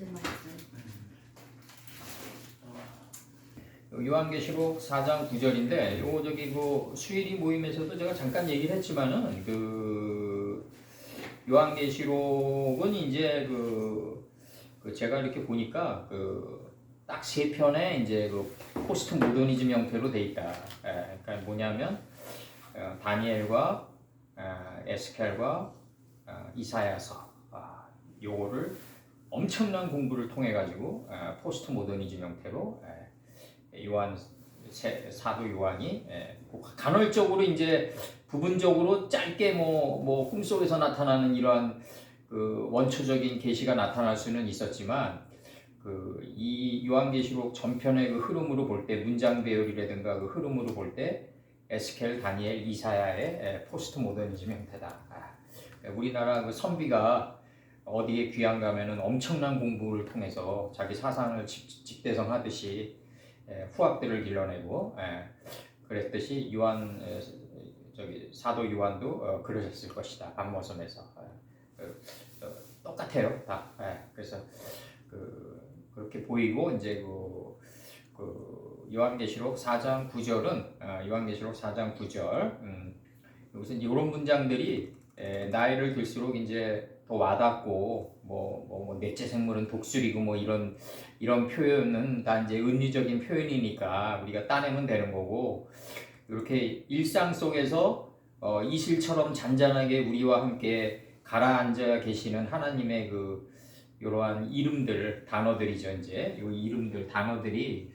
제 말씀. 요한계시록 4장 9절인데 요 저기 그 수일이 모임에서도 제가 잠깐 얘기를 했지만은 그 요한계시록은 이제 그 제가 이렇게 보니까 그 딱 세 편의 이제 그 포스트 모더니즘 형태로 돼 있다. 그러니까 뭐냐면 다니엘과 에스겔과 이사야서 요거를 엄청난 공부를 통해 가지고 포스트 모더니즘 형태로 요한 사도 요한이 간헐적으로 이제 부분적으로 짧게 뭐 꿈속에서 나타나는 이러한 그 원초적인 계시가 나타날 수는 있었지만 이 요한계시록 전편의 그 흐름으로 볼 때 문장 배열이라든가 그 흐름으로 볼 때 에스겔, 다니엘, 이사야의 포스트 모더니즘 형태다. 우리나라 그 선비가 어디에 귀양 가면은 엄청난 공부를 통해서 자기 사상을 집대성하듯이 후학들을 길러내고 그랬듯이 요한 저기 사도 요한도 그러셨을 것이다. 박모섬에서 똑같아요 다. 그래서 그렇게 보이고 이제 그 요한계시록 4장 9절은 요한계시록 4장 9절 여기서 이제 이런 문장들이 나이를 들수록 이제 더 와닿고 뭐 넷째 생물은 독수리고 뭐 이런 표현은 다 이제 은유적인 표현이니까 우리가 따내면 되는 거고 이렇게 일상 속에서 이슬처럼 잔잔하게 우리와 함께 가라앉아 계시는 하나님의 그 이러한 이름들 단어들이죠. 이제 이 이름들 단어들이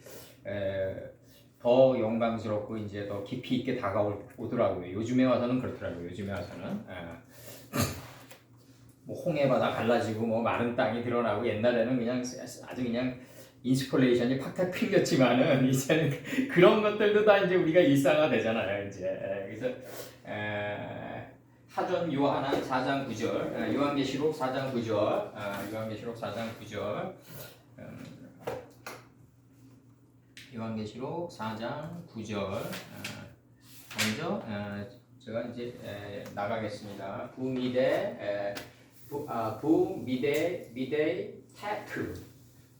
더 영광스럽고 이제 더 깊이 있게 다가오더라고요. 요즘에 와서는 그렇더라고요. 요즘에 와서는 뭐 홍해바다 갈라지고 뭐 마른 땅이 드러나고 옛날에는 그냥 아주 그냥 인스톨레이션이 팍팍 풀렸지만은 이제는 그런 것들도 다 이제 우리가 일상화되잖아요. 이제 그래서 사전 요한한 4장 9절 요한계시록 4장 9절 요한계시록 4장 9절 요한계시록 4장 9절 먼저 제가 이제 나가겠습니다. 부미대 미데 테트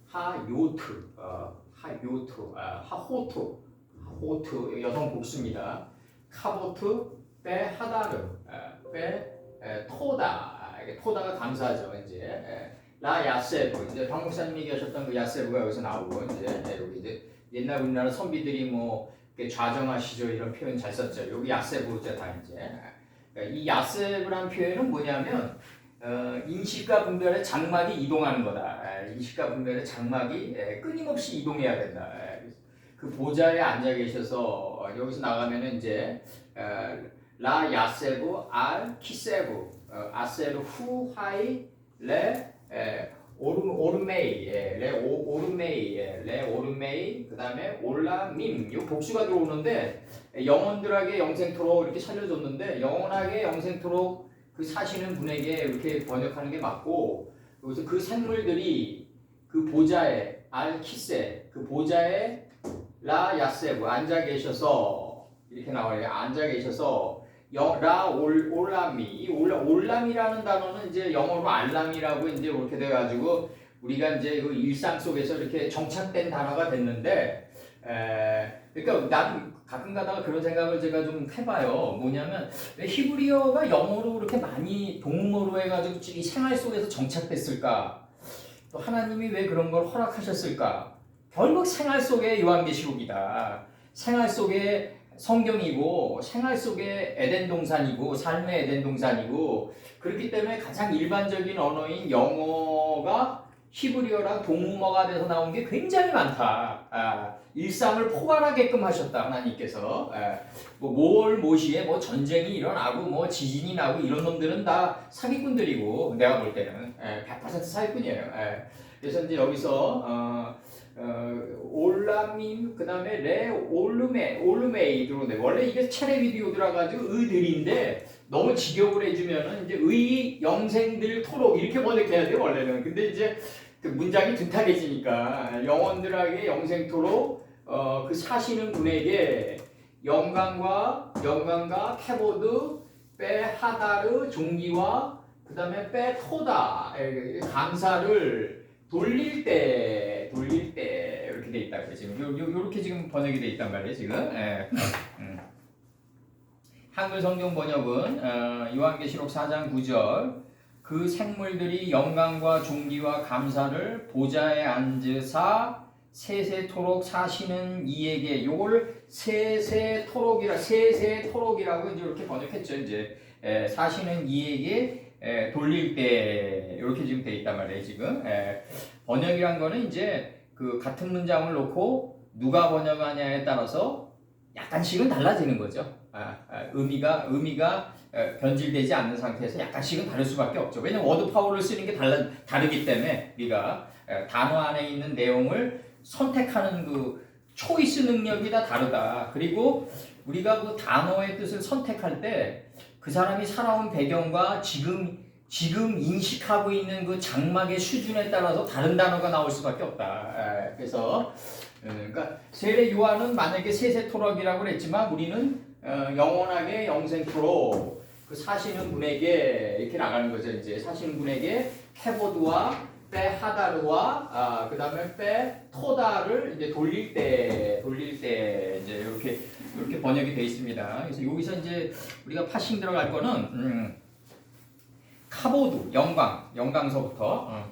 하요트 하호트 여성 복수입니다. 카보트 빼 하다르 빼 토다가 감사하죠. 이제 라 야세브 이제 박 목사님이 얘기하셨던 그 야세브가 여기서 나오고 이제 여기 이제 옛날 우리나라 선비들이 뭐 좌정하시죠 이런 표현 잘 썼죠. 여기 야세브죠 다 이제 이 야세브란 표현은 뭐냐면 인식과 분별의 장막이 이동하는 거다. 인식과 분별의 장막이 끊임없이 이동해야 된다. 그 보좌에 앉아 계셔서 여기서 나가면은 이제 라 야세브 알 키세브 아세르 후 하이 레 오르메이 레 오르메이 그다음에 올라밈 요 복수가 들어오는데 영원들에게 영생토록 이렇게 살려줬는데 영원하게 영생토록 그 사시는 분에게 이렇게 번역하는 게 맞고 여기서 그 생물들이 그 보좌에 알 키세 그 보좌에 라 야세브 앉아 계셔서 이렇게 나와요. 앉아 계셔서 라 올람이 올람이라는 단어는 이제 영어로 알람이라고 이제 이렇게 돼가지고 우리가 이제 그 일상 속에서 이렇게 정착된 단어가 됐는데 그러니까 나도 가끔 가다가 그런 생각을 제가 좀 해봐요. 뭐냐면 왜 히브리어가 영어로 그렇게 많이 동물어로 해가지고 이 생활 속에서 정착됐을까? 또 하나님이 왜 그런 걸 허락하셨을까? 결국 생활 속의 요한계시록이다. 생활 속의 성경이고 생활 속의 에덴 동산이고 삶의 에덴 동산이고 그렇기 때문에 가장 일반적인 언어인 영어가 히브리어랑 동음어가 돼서 나온 게 굉장히 많다. 일상을 포괄하게끔 하셨다 하나님께서. 뭐 모시에 뭐 전쟁이 일어나고 뭐 지진이 나고 이런 놈들은 다 사기꾼들이고 내가 볼 때는 100% 사기꾼이에요. 그래서 이제 여기서 올라밈 그다음에 레 올루메이 들어오네. 원래 이게 체레비디오 들어가지고 의들인데 너무 직역을 해주면은 이제 의 영생들 토록 이렇게 번역해야 돼요 원래는. 근데 이제 그 문장이 둔탁해지니까 영혼들에게 영생토록 그 사시는 분에게 영광과 캐보드 빼 하다르 종기와 그 다음에 빼 토다 감사를 돌릴 때 이렇게 돼 있다고 지금 요렇게 지금 번역이 돼 있단 말이에요 지금. 예. 한글 성경 번역은 요한계시록 4장 9절 그 생물들이 영광과 존귀와 감사를 보좌에 앉으사 세세토록 사시는 이에게 요걸 세세토록이라고 이제 이렇게 번역했죠. 이제 사시는 이에게 돌릴 때 이렇게 지금 돼 있단 말이에요. 지금 번역이란 거는 이제 그 같은 문장을 놓고 누가 번역하냐에 따라서 약간씩은 달라지는 거죠. 의미가 변질되지 않는 상태에서 약간씩은 다를 수밖에 없죠. 왜냐면 워드 파워를 쓰는 게 다르기 때문에 우리가 단어 안에 있는 내용을 선택하는 그 초이스 능력이 다 다르다. 그리고 우리가 그 단어의 뜻을 선택할 때 그 사람이 살아온 배경과 지금 인식하고 있는 그 장막의 수준에 따라서 다른 단어가 나올 수밖에 없다. 그래서 그러니까 세례 요한은 만약에 세세토록이라고 그랬지만 우리는 영원하게 영생토록 그 사시는 분에게 이렇게 나가는 거죠. 이제 사시는 분에게 케보드와 빼 하다르와 그다음에 빼 토다를 이제 돌릴 때 이제 이렇게 번역이 되어 있습니다. 그래서 여기서 이제 우리가 파싱 들어갈 거는 카보드 영광서부터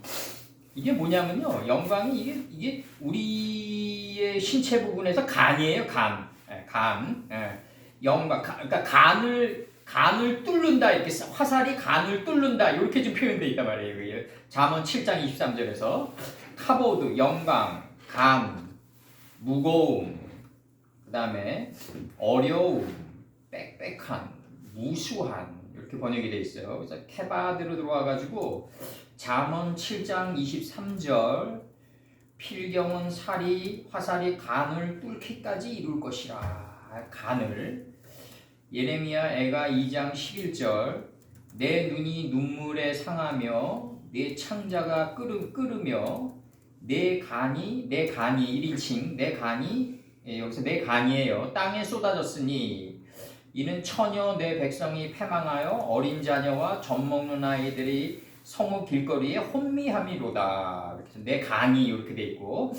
이게 뭐냐면요. 영광이 이게 우리의 신체 부분에서 간이에요. 간. 영광. 그러니까 간을 뚫는다. 이렇게 화살이 간을 뚫는다. 이렇게 좀 표현되어 있단 말이에요. 잠언 7장 23절에서 카보드, 영광, 간, 무거움, 그 다음에 어려움, 빽빽한, 무수한 이렇게 번역이 되어 있어요. 그래서 케바드로 들어와가지고 잠언 7장 23절 필경은 화살이 간을 뚫기까지 이룰 것이라. 간을. 예레미야 애가 2장 11절 내 눈이 눈물에 상하며 내 창자가 끓으며 내 간이 1인칭 내 간이 여기서 내 간이에요. 땅에 쏟아졌으니 이는 처녀 내 백성이 패망하여 어린 자녀와 젖먹는 아이들이 성읍 길거리에 혼미함이로다. 그래서 내 간이 이렇게 돼 있고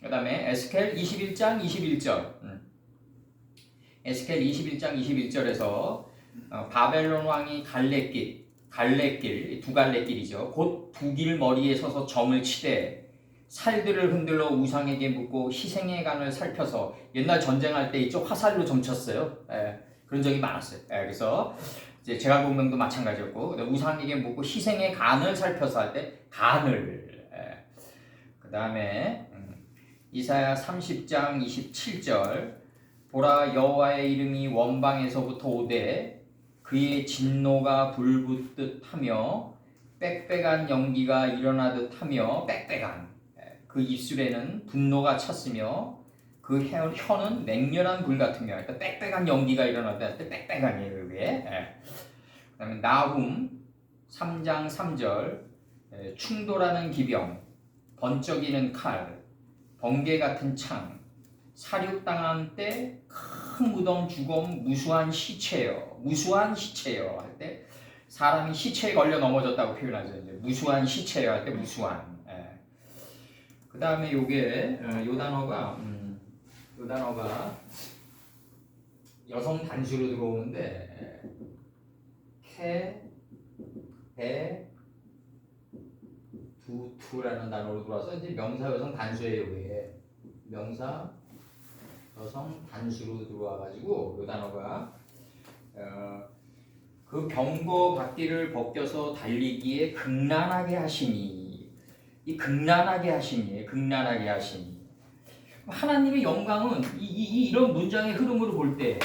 그 다음에 에스겔 21장 21절 에스겔 21장 21절에서 바벨론 왕이 갈래길 두 갈래길이죠. 곧 북일 머리에 서서 점을 치되 살들을 흔들러 우상에게 묻고 희생의 간을 살펴서 옛날 전쟁할 때 이쪽 화살로 점쳤어요. 그런 적이 많았어요. 그래서 이제 제갈공명도 마찬가지였고 우상에게 묻고 희생의 간을 살펴서 할 때 간을 그 다음에 이사야 30장 27절 보라 여호와의 이름이 원방에서부터 오되 그의 진노가 불붙듯 하며 빽빽한 연기가 일어나듯 하며 빽빽한 그 입술에는 분노가 찼으며 그 혀는 맹렬한 불 같으며 그러니까 빽빽한 연기가 일어나듯 할 때 빽빽한이에요. 그게. 그 다음에 나훔 3장 3절 충돌하는 기병 번쩍이는 칼 번개 같은 창 사륙당한 때 큰 무덤 죽음 무수한 시체요 할 때 사람이 시체에 걸려 넘어졌다고 표현하죠. 이제 무수한 시체요 할 때 무수한. 그 다음에 요게 요 단어가 여성 단수로 들어오는데 두라는 단어로 들어와서 이제 명사 여성 단수예요. 이게 명사 여성 단수로 들어와가지고 이 단어가 그 병거 바퀴를 벗겨서 달리기에 극난하게 하시니 이 극난하게 하시니 하나님의 영광은 이런 문장의 흐름으로 볼 때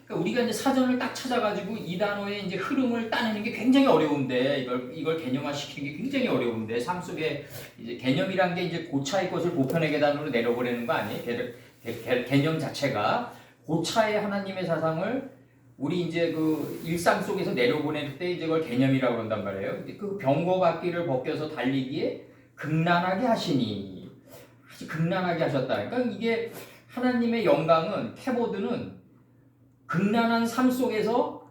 그러니까 우리가 이제 사전을 딱 찾아가지고 이 단어의 이제 흐름을 따내는 게 굉장히 어려운데 이걸 개념화시키는 게 굉장히 어려운데 삶 속에 이제 개념이란 게 이제 고차의 것을 보편의 계단으로 내려보내는 거 아니에요? 개념 자체가 고차의 하나님의 사상을 우리 이제 그 일상 속에서 내려보낼 때 이제 그걸 개념이라고 그런단 말이에요. 그 병거 바퀴를 벗겨서 달리기에 극난하게 하시니 아주 극난하게 하셨다. 그러니까 이게 하나님의 영광은 케보드는 극난한 삶 속에서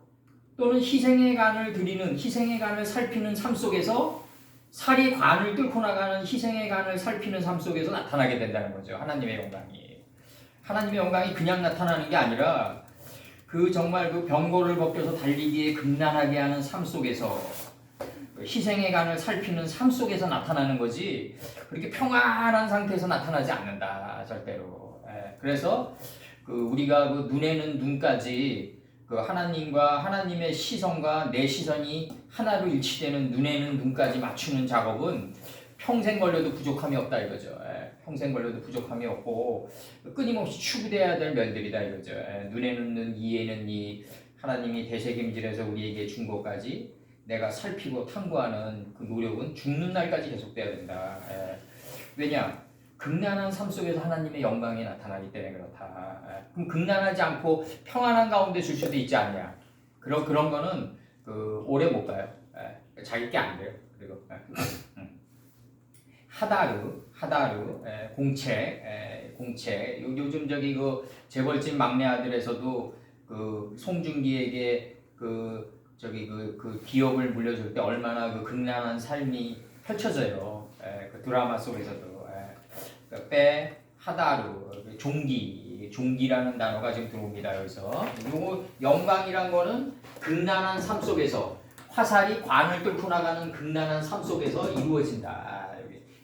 또는 희생의 간을 살피는 삶 속에서 살이 관을 뚫고 나가는 희생의 간을 살피는 삶 속에서 나타나게 된다는 거죠. 하나님의 영광이. 하나님의 영광이 그냥 나타나는 게 아니라 그 정말 그 병고를 벗겨서 달리기에 금난하게 하는 삶 속에서 희생의 간을 살피는 삶 속에서 나타나는 거지 그렇게 평안한 상태에서 나타나지 않는다 절대로. 그래서 그 우리가 그 눈에는 눈까지 그 하나님과 하나님의 시선과 내 시선이 하나로 일치되는 눈에는 눈까지 맞추는 작업은 평생 걸려도 부족함이 없다 이거죠. 평생 걸려도 부족함이 없고 끊임없이 추구돼야 될 면들이다 이거죠. 눈에는 눈, 이에는 이, 하나님이 되새김질해서 우리에게 준 것까지 내가 살피고 탐구하는 그 노력은 죽는 날까지 계속돼야 된다. 왜냐? 극난한 삶 속에서 하나님의 영광이 나타나기 때문에 그렇다. 그럼 극난하지 않고 평안한 가운데 줄 수도 있지 않냐? 그런 거는 그 오래 못 가요. 자기 게 안 돼요. 그리고 하다르, 공책. 요즘 저기 그 재벌집 막내 아들에서도 그 송중기에게 그 저기 그 기업을 물려줄 때 얼마나 그 극난한 삶이 펼쳐져요. 그 드라마 속에서도. 하다르, 종기라는 단어가 지금 들어옵니다. 여기서. 요거 영광이란 거는 극난한 삶 속에서 화살이 관을 뚫고 나가는 극난한 삶 속에서 이루어진다.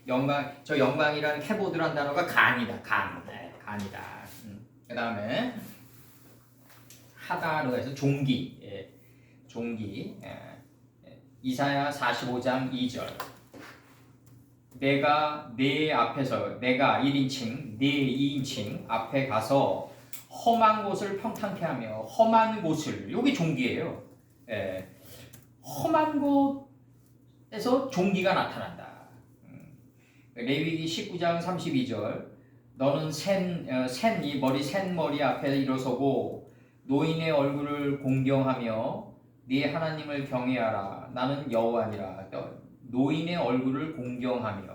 여기 저 영광이라는 캐보드라는 단어가 간이다. 간이다. 그 다음에 하다르에서 종기. 이사야 45장 2절. 내가 내 앞에서 내가 1인칭, 내 2인칭 앞에 가서 험한 곳을 평탄케 하며 험한 곳을 여기 종기예요. 험한 곳에서 종기가 나타난다. 레위기 19장 32절. 너는 센 머리 앞에 일어서고 노인의 얼굴을 공경하며 네 하나님을 경외하라. 나는 여호와니라. 노인의 얼굴을 공경하며.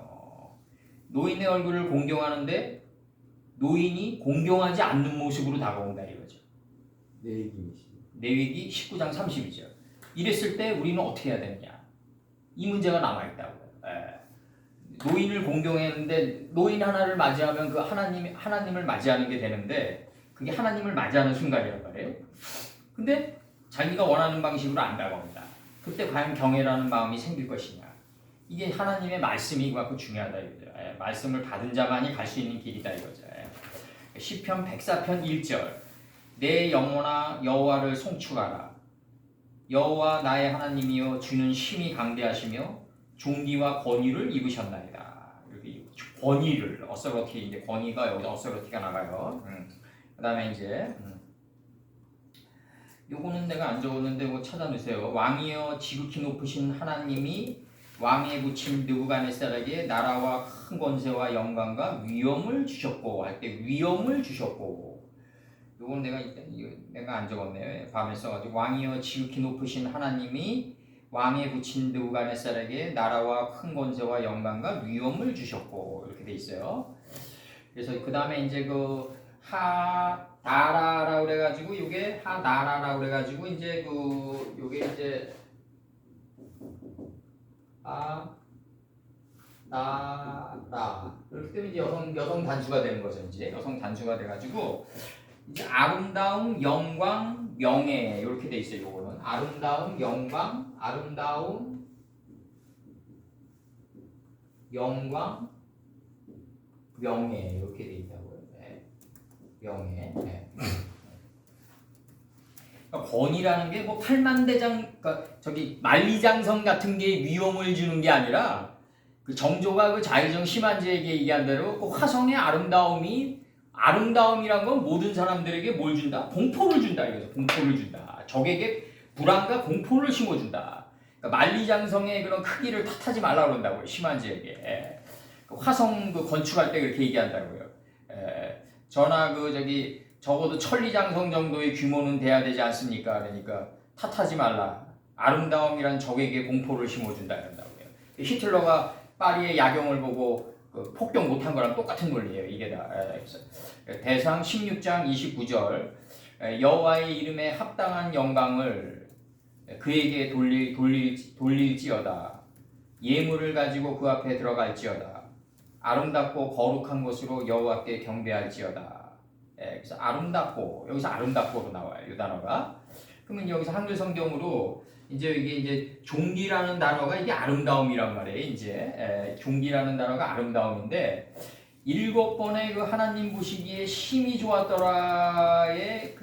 노인의 얼굴을 공경하는데 노인이 공경하지 않는 모습으로 다가온다 이거죠. 레위기 19장 32절. 이랬을 때 우리는 어떻게 해야 되느냐? 이 문제가 남아있다고요. 노인을 공경했는데 노인 하나를 맞이하면 그 하나님을 맞이하는 게 되는데 그게 하나님을 맞이하는 순간이란 말이에요. 근데 자기가 원하는 방식으로 안 다가온다. 그때 과연 경외라는 마음이 생길 것이냐? 이게 하나님의 말씀이 갖고 중요하다 이거죠. 말씀을 받은 자만이 갈 수 있는 길이다 이거죠. 시편 104편 1절. 내 영혼아 여호와를 송축하라. 여호와 나의 하나님이여 주는 심히 강대하시며 종기와 권위를 입으셨나이다. 이렇게 권위를 어서러티 이제 권위가 여기서 어서러티가 나가요. 그다음에 이제 요거는 내가 안 적었는데 뭐 찾아놓으세요. 왕이여 지극히 높으신 하나님이 왕에 붙인 느부갓네살에게 나라와 큰 권세와 영광과 위엄을 주셨고 할 때 위엄을 주셨고 요건 내가 안 적었네요. 밤에 써가지고 왕이여 지극히 높으신 하나님이 왕에 붙인 느부갓네살에게 나라와 큰 권세와 영광과 위엄을 주셨고 이렇게 돼 있어요. 그래서 그 다음에 이제 그 하다라라고 그래가지고 요게 하다라라고 그래가지고 이제 그 요게 이제 나라 이렇게 되면 이제 여성 단수가 되는 거죠. 이제 여성 단수가 돼가지고 이제 아름다움, 영광, 명예 이렇게 돼 있어요. 요거는 아름다움, 영광, 영광, 명예 이렇게 돼 있다고요. 명예. 그러니까 권위라는 게 뭐 팔만대장, 그러니까 저기 만리장성 같은 게 위엄을 주는 게 아니라 그 정조가 그 자의정 심한제에게 얘기한 대로 그 화성의 아름다움이란 건 모든 사람들에게 뭘 준다? 공포를 준다 이거죠. 공포를 준다. 적에게 불안과 공포를 심어준다. 그러니까 만리장성의 그런 크기를 탓하지 말라 그런다고요. 심한제에게. 그 화성 그 건축할 때 그렇게 얘기한다고요. 전하 그 저기 적어도 천리장성 정도의 규모는 돼야 되지 않습니까? 그러니까 탓하지 말라. 아름다움이란 적에게 공포를 심어준다 이런다고요. 히틀러가 파리의 야경을 보고 그 폭격 못한 거랑 똑같은 논리예요. 이게 다. 대상 16장 29절. 여호와의 이름에 합당한 영광을 그에게 돌릴지어다. 예물을 가지고 그 앞에 들어갈지어다. 아름답고 거룩한 곳으로 여호와께 경배할지어다. 그래서 아름답고, 여기서 아름답고로 나와요, 이 단어가. 그러면 여기서 한글 성경으로 이제 이게 종기라는 단어가 이게 아름다움이란 말이에요. 이제 종기라는 단어가 아름다움인데 7번의 그 하나님 보시기에 심히 좋았더라의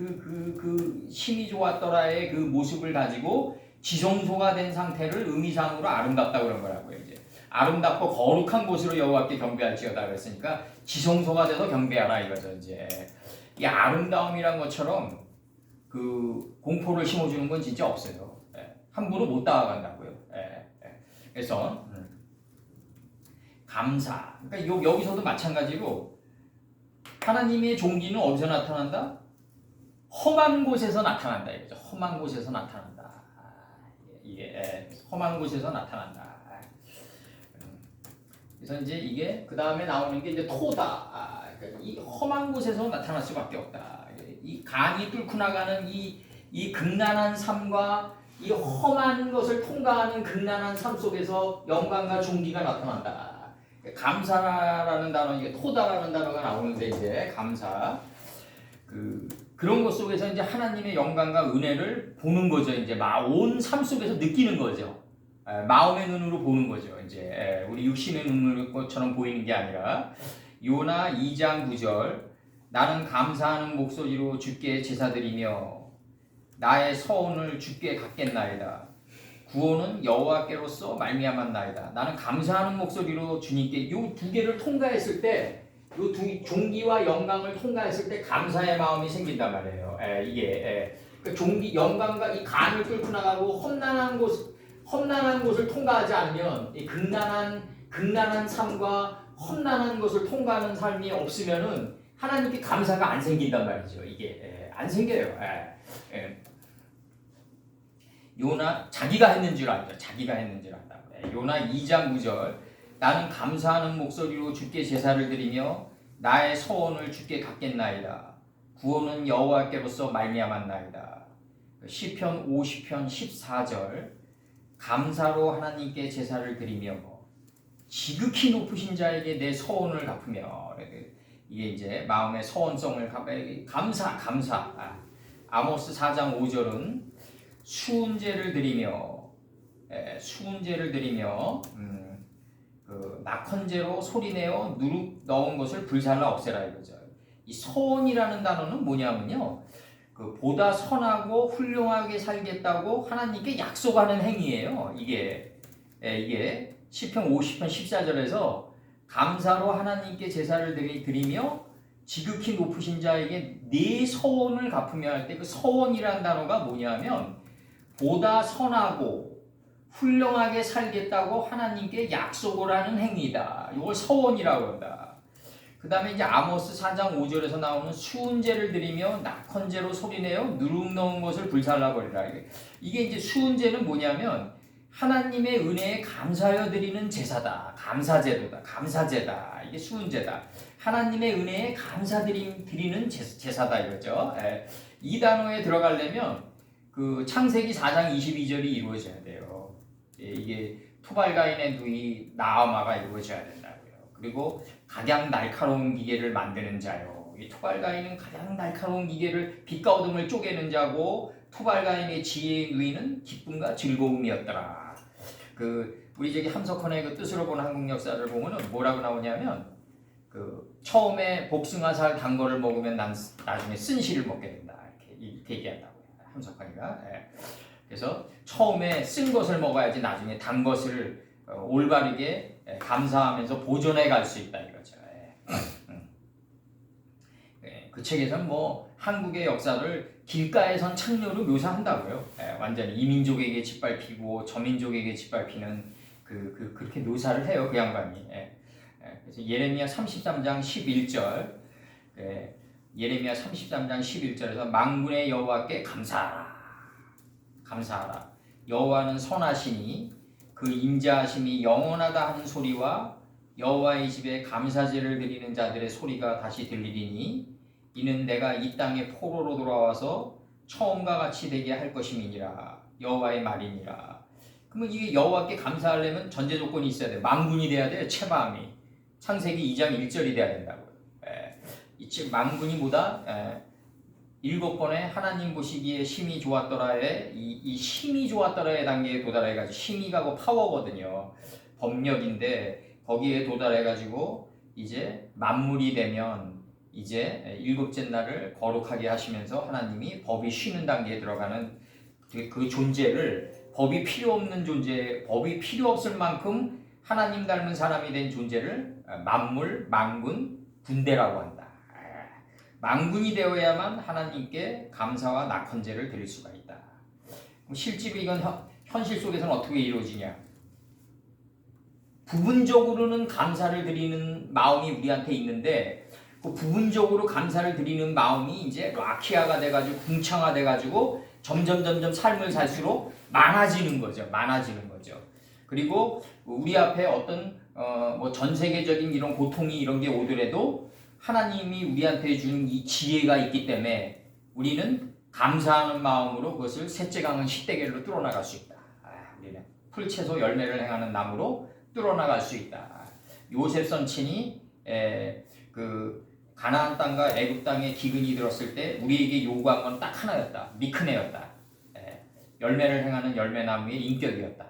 심히 좋았더라의 그 모습을 가지고 지성소가 된 상태를 의미상으로 아름답다고 그런 거라고요. 이제 아름답고 거룩한 곳으로 여호와께 경배할지어다 그랬으니까 지성소가 돼서 경배하라 이거죠. 이제 이 아름다움이란 것처럼 그 공포를 심어주는 건 진짜 없어요. 함부로 못 다가간다고요. 그래서 감사. 그러니까 여기서도 마찬가지로 하나님의 종기는 어디서 나타난다? 험한 곳에서 나타난다 이거죠. 험한 곳에서 나타난다. 이게 험한 곳에서 나타난다. 그래서 이제 이게 그 다음에 나오는 게 이제 토다. 그러니까 이 험한 곳에서 나타날 수밖에 없다. 이 강이 뚫고 나가는 이 극난한 삶과 이 험한 것을 통과하는 극난한 삶 속에서 영광과 존귀가 나타난다. 감사라는 단어, 이게 토다라는 단어가 나오는데 이제 감사. 그런 것 속에서 이제 하나님의 영광과 은혜를 보는 거죠. 이제 온 삶 속에서 느끼는 거죠. 마음의 눈으로 보는 거죠. 이제 우리 육신의 눈으로처럼 보이는 게 아니라 요나 2장 9절 나는 감사하는 목소리로 주께 제사드리며 나의 서원을 주께 갚겠나이다. 구원은 여호와께로서 말미암았나이다. 나는 감사하는 목소리로 주님께 요 두 개를 통과했을 때 요 두 종기와 영광을 통과했을 때 감사의 마음이 생긴단 말이에요. 이게 그 종기 영광과 이 간을 뚫고 나가고 험난한 곳을 통과하지 않으면 이 극난한 삶과 험난한 것을 통과하는 삶이 없으면은 하나님께 감사가 안 생긴단 말이죠. 이게 안 생겨요. 요나 자기가 했는 줄 알죠. 자기가 했는 줄 안다고. 요나 2장 9절 나는 감사하는 목소리로 주께 제사를 드리며 나의 서원을 주께 갚겠나이다. 구원은 여호와께로서 말미암았나이다. 시편 50편 14절 감사로 하나님께 제사를 드리며 지극히 높으신 자에게 내 서원을 갚으며 이게 이제 마음의 서원성을 감사. 아모스 4장 5절은 수은제를 드리며 그 낙헌제로 소리내어 누룩 넣은 것을 불살라 없애라 이거죠. 이 서원이라는 단어는 뭐냐면요, 그 보다 선하고 훌륭하게 살겠다고 하나님께 약속하는 행위예요. 이게 시편 50편 14절에서 감사로 하나님께 제사를 드리며 지극히 높으신 자에게 네 서원을 갚으며 할 때 그 서원이라는 단어가 뭐냐면 보다 선하고 훌륭하게 살겠다고 하나님께 약속을 하는 행위다. 이걸 서원이라고 한다. 그 다음에 이제 아모스 4장 5절에서 나오는 수은제를 드리며 낙헌제로 소리내어 누룩 넣은 것을 불살라버리라. 이게 이제 수은제는 뭐냐면 하나님의 은혜에 감사하여 드리는 제사다. 감사제도다. 감사제다. 이게 수은제다. 하나님의 은혜에 감사드리는 제사다 이거죠. 이 단어에 들어가려면 그 창세기 4장 22절이 이루어져야 돼요. 이게 투발가인의 누이 나아마가 이루어져야 된다고요. 그리고 가장 날카로운 기계를 만드는 자요. 이 투발가인은 가장 날카로운 기계를 빛과 어둠을 쪼개는 자고 투발가인의 지혜의 누이는 기쁨과 즐거움이었더라. 우리 저기 함석헌의 그 뜻으로 보는 한국 역사를 보면은 뭐라고 나오냐면 처음에 복숭아살 단 거를 먹으면 난 나중에 쓴실을 먹게 된다. 이렇게 얘기한다고요. 함석헌이가. 그래서 처음에 쓴 것을 먹어야지 나중에 단 것을 올바르게 감사하면서 보존해 갈 수 있다 이거죠. 그 책에서는 뭐 한국의 역사를 길가에선 창녀로 묘사한다고요. 완전히 이 민족에게 짓밟히고 저 민족에게 짓밟히는 그렇게 묘사를 해요. 그 양반이. 그래서 예레미야 33장 11절 예레미야 33장 11절에서 만군의 여호와께 감사하라. 여호와는 선하시니 그 인자하심이 영원하다 하는 소리와 여호와의 집에 감사제를 드리는 자들의 소리가 다시 들리리니 이는 내가 이 땅에 포로로 돌아와서 처음과 같이 되게 할 것임이니라. 여호와의 말이니라. 그러면 이게 여호와께 감사하려면 전제 조건이 있어야 돼. 만군이 돼야 돼요. 체마음이. 창세기 2장 1절이 돼야 된다고요. 이 만군이 뭐다? 7번에 하나님 보시기에 심히 좋았더라의 이 심히 좋았더라의 단계에 도달해가지고 심히가 파워거든요. 법력인데 거기에 도달해가지고 이제 만물이 되면 이제 7째 날을 거룩하게 하시면서 하나님이 법이 쉬는 단계에 들어가는 그 존재를 법이 필요 없는 존재, 법이 필요 없을 만큼 하나님 닮은 사람이 된 존재를 만물, 만군, 군대라고 한다. 만군이 되어야만 하나님께 감사와 낙헌제를 드릴 수가 있다. 실제로 이건 현실 속에서는 어떻게 이루어지냐? 부분적으로는 감사를 드리는 마음이 우리한테 있는데 그 부분적으로 감사를 드리는 마음이 이제 락키아가 돼가지고 궁창화돼가지고 점점 삶을 살수록 많아지는 거죠. 그리고 우리 앞에 어떤 뭐 전 세계적인 이런 고통이 이런 게 오더라도 하나님이 우리한테 준 이 지혜가 있기 때문에 우리는 감사하는 마음으로 그것을 셋째 강은 십대결로 뚫어나갈 수 있다. 우리는 풀채소 열매를 행하는 나무로 뚫어나갈 수 있다. 요셉 선친이 그 가나안 땅과 애굽 땅에 기근이 들었을 때 우리에게 요구한 건 딱 하나였다. 미크네였다. 열매를 행하는 열매나무의 인격이었다.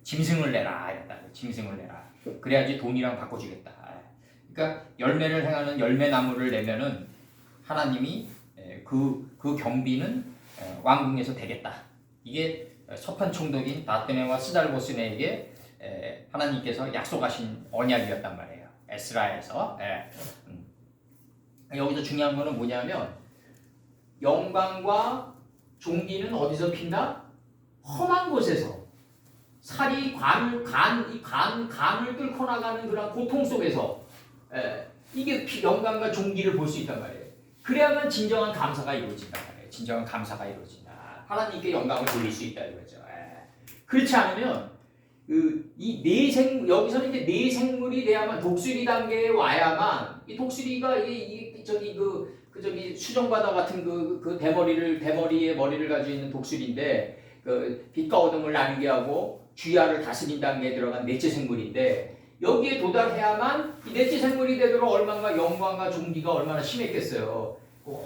짐승을 내라. 짐승을 내라. 그래야지 돈이랑 바꿔주겠다. 그러니까 열매를 행하는 열매나무를 내면은 하나님이 그 경비는 왕궁에서 되겠다. 이게 서판 총독인 다드네와 스달보스네에게 하나님께서 약속하신 언약이었단 말이에요. 에스라에서. 여기서 중요한 거는 뭐냐면 영광과 종기는 어디서 핀다? 험한 곳에서 살이 간을 뚫고 나가는 그런 고통 속에서 이게 영광과 종기를 볼 수 있단 말이에요. 그래야만 진정한 감사가 이루어진단 말이에요. 진정한 감사가 이루어진다. 하나님께 영광을 돌릴 수 있다 이거죠. 그렇지 않으면 여기서는 이제 내 생물이 돼야만 독수리 단계에 와야만 이 독수리가 저기 수정바다 같은 그 대머리에 머리를 가지고 있는 독수리인데 그 빛과 어둠을 나누게 하고 주야를 다스린 단계에 들어간 넷째 생물인데 여기에 도달해야만 이 넷째 생물이 되도록 얼마나 영광과 종기가 얼마나 심했겠어요.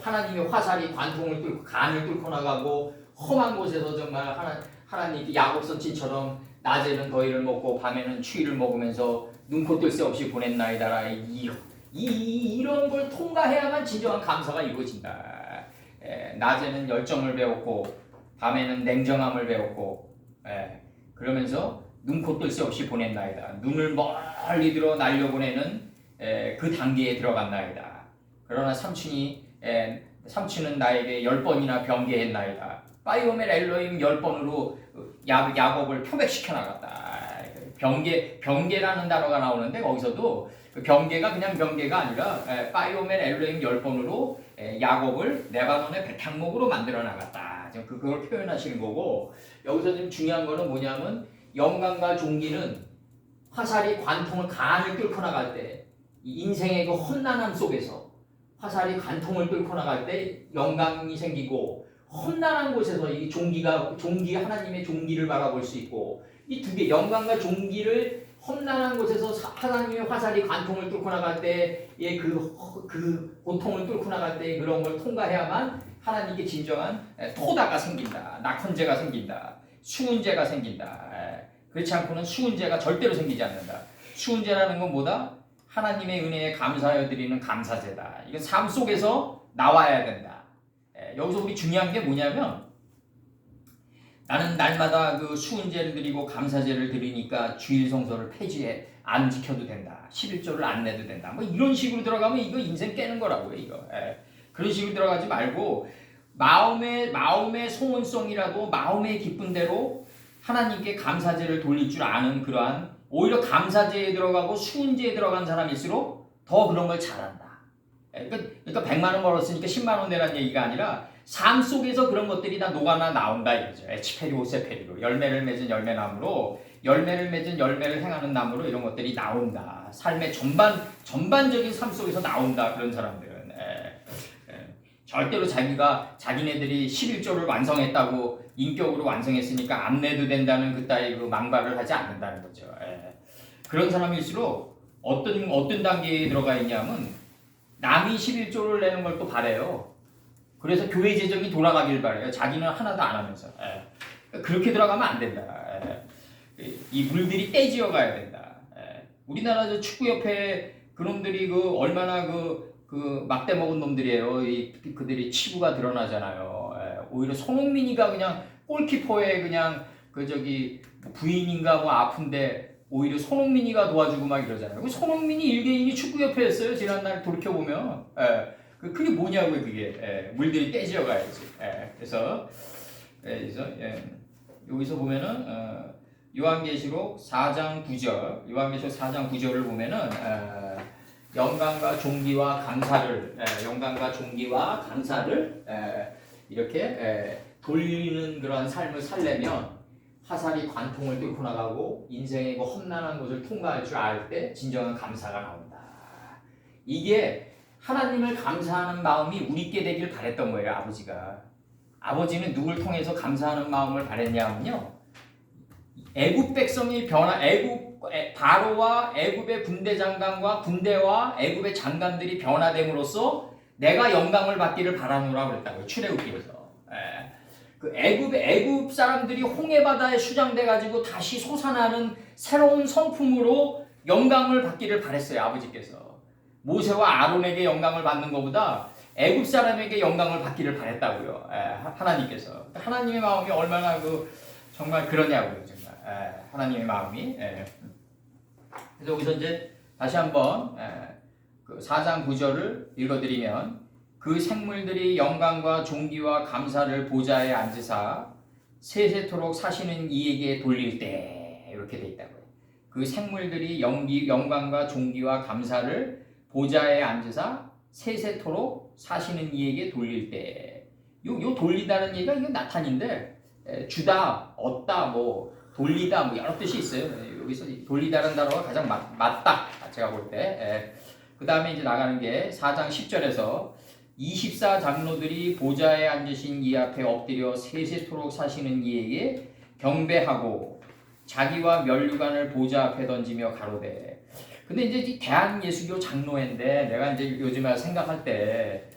하나님의 화살이 관통을 뚫고 간을 뚫고 나가고 험한 곳에서 정말 하나님 야곱 선친처럼 낮에는 더위를 먹고 밤에는 추위를 먹으면서 눈코 뜰 새 없이 보냈나이다라 이런 걸 통과해야만 진정한 감사가 이루어진다. 낮에는 열정을 배웠고 밤에는 냉정함을 배웠고 그러면서 눈코 뜰 새 없이 보냈나이다. 눈을 멀리 들어 날려보내는 그 단계에 들어갔나이다. 그러나 삼촌은 나에게 10번이나 변개했나이다. 파이오멜 엘로힘 10번으로 야곱을 표백시켜 나갔다. 변개라는 단어가 나오는데 거기서도 그 변개가 그냥 변개가 아니라 파이오멜 엘로힘 10번으로 야곱을 레바논의 백향목으로 만들어 나갔다. 그걸 표현하시는 거고 여기서 지금 중요한 거는 뭐냐면 영광과 종기는 화살이 관통을 간을 뚫고 나갈 때 이 인생의 그 험난함 속에서 화살이 관통을 뚫고 나갈 때 영광이 생기고 험난한 곳에서 이 하나님의 종기를 바라볼 수 있고 이 두 개 영광과 종기를 험난한 곳에서 하나님의 화살이 관통을 뚫고 나갈 때의 그 고통을 뚫고 나갈 때 그런 걸 통과해야만 하나님께 진정한 토다가 생긴다. 낙헌제가 생긴다. 수은제가 생긴다. 그렇지 않고는 수은제가 절대로 생기지 않는다. 수은제라는 건 뭐다? 하나님의 은혜에 감사하여 드리는 감사제다. 이건 삶 속에서 나와야 된다. 여기서 우리 중요한 게 뭐냐면 나는 날마다 그 수은제를 드리고 감사제를 드리니까 주일 성서를 폐지해 안 지켜도 된다. 11조를 안 내도 된다. 뭐 이런 식으로 들어가면 이거 인생 깨는 거라고요. 이거. 그런 식으로 들어가지 말고 마음의 소원성이라도 마음의 기쁜 대로 하나님께 감사제를 돌릴 줄 아는 그러한 오히려 감사제에 들어가고 수은제에 들어간 사람일수록 더 그런 걸 잘한다. 그러니까 100만 원 벌었으니까 10만 원 내라는 얘기가 아니라 삶 속에서 그런 것들이 다 녹아나 나온다 이거죠. 에치페리 오세페리로 열매를 맺은 열매나무로 열매를 맺은 열매를 행하는 나무로 이런 것들이 나온다. 삶의 전반적인 삶 속에서 나온다. 그런 사람들은 절대로 자기네들이 11조를 완성했다고 인격으로 완성했으니까 안 내도 된다는 그따위 그 망발을 하지 않는다는 거죠. 그런 사람일수록 어떤 단계에 들어가 있냐면 남이 11조를 내는 걸 또 바래요. 그래서 교회 재정이 돌아가길 바래요. 자기는 하나도 안 하면서. 그렇게 들어가면 안 된다. 이 물들이 떼지어 가야 된다. 우리나라 저 축구협회 그놈들이 그 얼마나 그 막대 먹은 놈들이에요. 그들이 치부가 드러나잖아요. 오히려 손흥민이가 그냥 골키퍼에 그냥 그 저기 부인인가 뭐 아픈데 오히려 손흥민이가 도와주고 막 이러잖아요. 그 손흥민이 일개인이 축구협회였어요. 지난날 돌이켜보면. 그게 뭐냐고요, 그게. 물들이 떼지어 가야지. 그래서 여기서 보면은, 요한계시록 4장 9절, 요한계시록 4장 9절을 보면은, 영광과 존귀와 감사를, 이렇게 돌리는 그런 삶을 살려면 화살이 관통을 뚫고 나가고 인생의 그 험난한 곳을 통과할 줄 알 때 진정한 감사가 나온다. 이게 하나님을 감사하는 마음이 우리께 되길 바랬던 거예요, 아버지가. 아버지는 누굴 통해서 감사하는 마음을 바랬냐면요. 애굽 백성이 바로와 애굽의 군대 장관과 군대와 애굽의 장관들이 변화됨으로써 내가 영광을 받기를 바라노라 그랬다고요. 출애굽기에서. 그 애굽 사람들이 홍해 바다에 수장돼 가지고 다시 솟아나는 새로운 성품으로 영광을 받기를 바랬어요, 아버지께서. 모세와 아론에게 영광을 받는 것보다 애굽 사람에게 영광을 받기를 바랬다고요. 하나님께서. 하나님의 마음이 얼마나 정말 그러냐고요, 정말. 하나님의 마음이. 그래서 여기서 이제 다시 한번 그 4장 9절을 읽어드리면 그 생물들이 영광과 존귀와 감사를 보좌에 앉으사 세세토록 사시는 이에게 돌릴 때 이렇게 돼 있다고요. 그 생물들이 영광과 존귀와 감사를 보좌에 앉으사 세세토록 사시는 이에게 돌릴 때, 요 돌리다는 얘기가 이건 나타인데 주다, 얻다, 뭐 돌리다, 뭐 여러 뜻이 있어요. 여기서 돌리다라는 단어가 가장 맞다. 제가 볼 때. 그 다음에 이제 나가는 게 4장 10절에서 24장로들이 보좌에 앉으신 이 앞에 엎드려 세세토록 사시는 이에게 경배하고 자기와 면류관을 보좌 앞에 던지며 가로되. 근데 이제 대한예수교 장로회인데 내가 이제 요즘에 생각할 때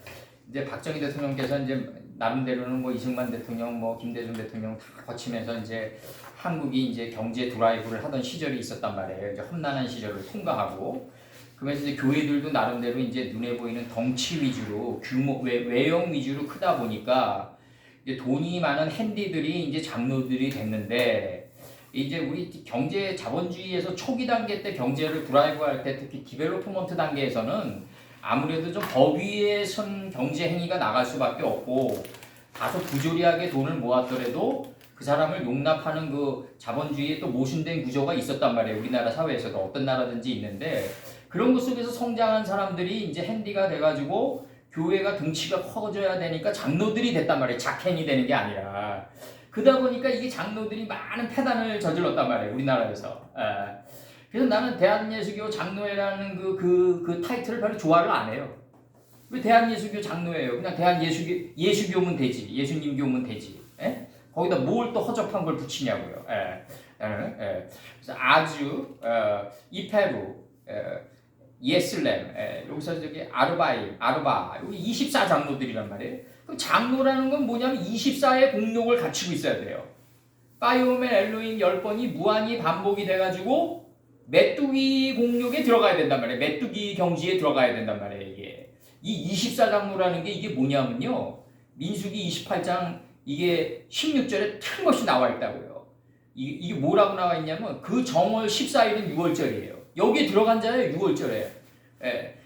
이제 박정희 대통령께서 이제 나름대로는 뭐 이승만 대통령, 뭐 김대중 대통령 다 거치면서 이제 한국이 이제 경제 드라이브를 하던 시절이 있었단 말이에요. 이제 험난한 시절을 통과하고. 그러면서 이제 교회들도 나름대로 이제 눈에 보이는 덩치 위주로 외형 위주로 크다 보니까 이제 돈이 많은 핸디들이 이제 장로들이 됐는데 이제 우리 경제 자본주의에서 초기 단계 때 경제를 드라이브할 때 특히 디벨로프먼트 단계에서는 아무래도 좀 법 위에 선 경제 행위가 나갈 수밖에 없고 다소 부조리하게 돈을 모았더라도 그 사람을 용납하는 그 자본주의에 또 모순된 구조가 있었단 말이에요. 우리나라 사회에서도 어떤 나라든지 있는데 그런 것 속에서 성장한 사람들이 이제 핸디가 돼가지고 교회가 등치가 커져야 되니까 장로들이 됐단 말이에요. 작행이 되는 게 아니라. 그러다 보니까 이게 장로들이 많은 폐단을 저질렀단 말이에요. 우리나라에서. 그래서 나는 대한예수교 장로회라는 그 타이틀을 별로 좋아를 안 해요. 왜 대한예수교 장로회예요? 그냥 예수교면 되지. 예수님교면 되지. 거기다 뭘 또 허접한 걸 붙이냐고요. 그래서 아주, 이페루, 예슬렘, 여기서 저기 아르바, 여기 24장로들이란 말이에요. 그럼 장로라는 건 뭐냐면 24의 공력을 갖추고 있어야 돼요. 파이오멘 엘로힘 10번이 무한히 반복이 돼가지고 메뚜기 공력에 들어가야 된단 말이에요. 메뚜기 경지에 들어가야 된단 말이에요. 이게 이 24장로라는 게 이게 뭐냐면요. 민수기 28장 이게 16절에 틀림없이 나와 있다고요. 이게 뭐라고 나와 있냐면 그 정월 14일은 6월절이에요. 여기에 들어간 자예요. 6월절에.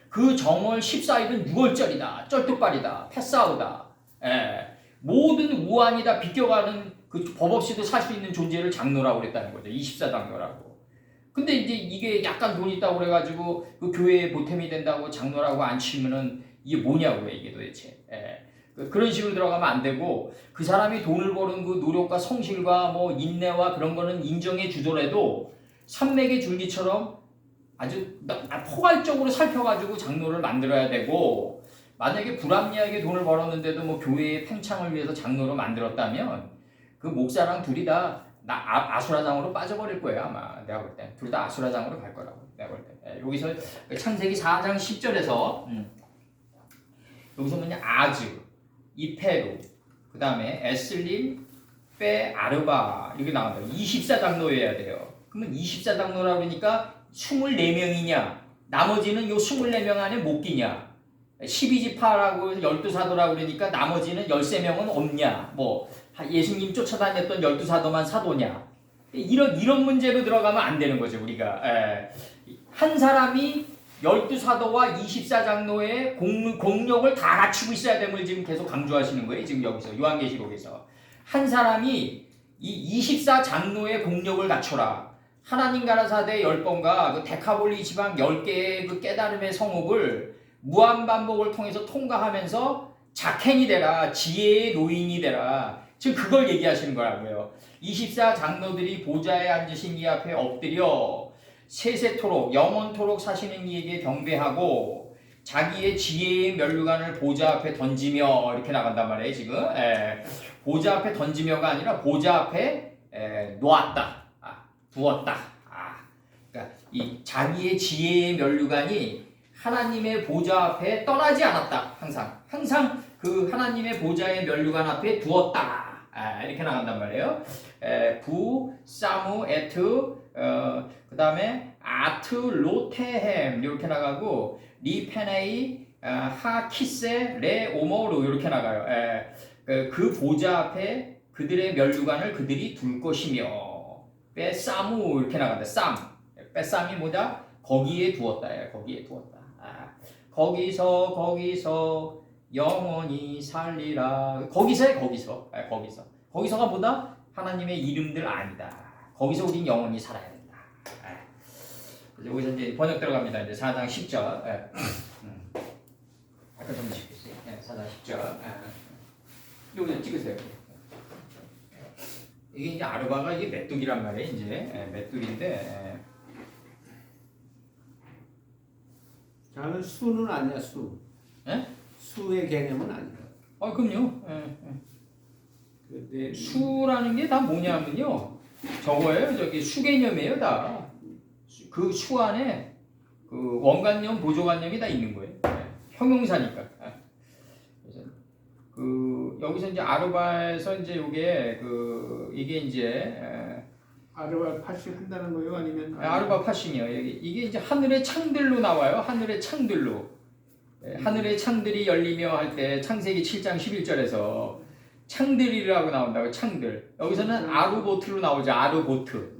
그 정월 14일은 6월절이다. 쩔뚝발이다. 패싸우다. 모든 우환이 다 비껴가는 그 법 없이도 살 수 있는 존재를 장로라고 그랬다는 거죠. 24장로라고. 근데 이제 이게 약간 돈 있다고 그래가지고 그 교회에 보탬이 된다고 장로라고 안 치면은 이게 뭐냐고요. 이게 도대체. 그런 식으로 들어가면 안 되고 그 사람이 돈을 버는 그 노력과 성실과 뭐 인내와 그런 거는 인정해 주더라도 산맥의 줄기처럼 아주 포괄적으로 살펴가지고 장로를 만들어야 되고 만약에 불합리하게 돈을 벌었는데도 뭐 교회의 팽창을 위해서 장로를 만들었다면 그 목사랑 둘이 다 아수라장으로 빠져버릴 거예요 아마. 내가 볼 때 둘 다 아수라장으로 갈 거라고 내가 볼 때. 여기서 창세기 4장 10절에서 여기서 뭐냐 아즈, 이페루, 그 다음에 에슬림, 빼, 아르바 이렇게 나온다. 24장로여야 돼요. 그러면 24장로라 그러니까 24명이냐 나머지는 요 24명 안에 못 끼냐 12지파라고 해서 12사도라고 그러니까 나머지는 13명은 없냐 뭐 예수님 쫓아다녔던 12사도만 사도냐 이런 문제로 들어가면 안 되는 거죠 우리가. 한 사람이 12사도와 24장로의 공력을 다 갖추고 있어야 됨을 지금 계속 강조하시는 거예요. 지금 여기서 요한계시록에서 한 사람이 이 24장로의 공력을 갖춰라. 하나님 가라사대 10번과 그 데카볼리 지방 10개의 그 깨달음의 성읍을 무한반복을 통해서 통과하면서 자켄이 되라. 지혜의 노인이 되라. 지금 그걸 얘기하시는 거라고요. 24장로들이 보좌에 앉으신 이 앞에 엎드려 세세토록 영원토록 사시는 이에게 경배하고 자기의 지혜의 면류관을 보좌 앞에 던지며 이렇게 나간단 말이에요. 지금 보좌 앞에 던지며가 아니라 보좌 앞에 놓았다, 두었다. 그러니까 이 자기의 지혜의 면류관이 하나님의 보좌 앞에 떠나지 않았다. 항상 그 하나님의 보좌의 면류관 앞에 두었다. 이렇게 나간단 말이에요. 부, 사무, 에트, 그 다음에 아트, 로테햄 이렇게 나가고 리페네이, 하키세, 레, 오모르 이렇게 나가요. 그 보좌 앞에 그들의 면류관을 그들이 둘 것이며 빼, 사무 이렇게 나간다. 빼, 쌈이 뭐다? 거기에 두었다. 거기에 두었다. 거기서 영원히 살리라. 거기서가 뭐다? 하나님의 이름들 아니다. 거기서 우린 영원히 살아야 된다. 여기서 이제 번역 들어갑니다. 이제 4장 10절. 아까 좀 찍겠어요. 4장 10절. 여기서 찍으세요. 이게 이제 아르바가 이게 메뚜기란 말이에요. 이제 메뚜기인데. 저는 수는 아니야 수. 예? 수의 개념은 아니야. 그럼요. 근데 수라는 게 다 뭐냐면요. 저거예요. 저기 수 개념이에요, 다. 그 수 안에 그 원관념, 보조관념이 다 있는 거예요. 형용사니까. 그래서 그 여기서 이제 아르바에서 이제 이게 이제 아르바 팥이 한다는 거예요, 아니면 아르바 팥이요. 이게 이제 하늘의 창들로 나와요. 하늘의 창들로. 하늘의 창들이 열리며 할 때 창세기 7장 11절에서 창들이라고 나온다고. 창들. 여기서는 아르보트로 나오죠. 아르보트.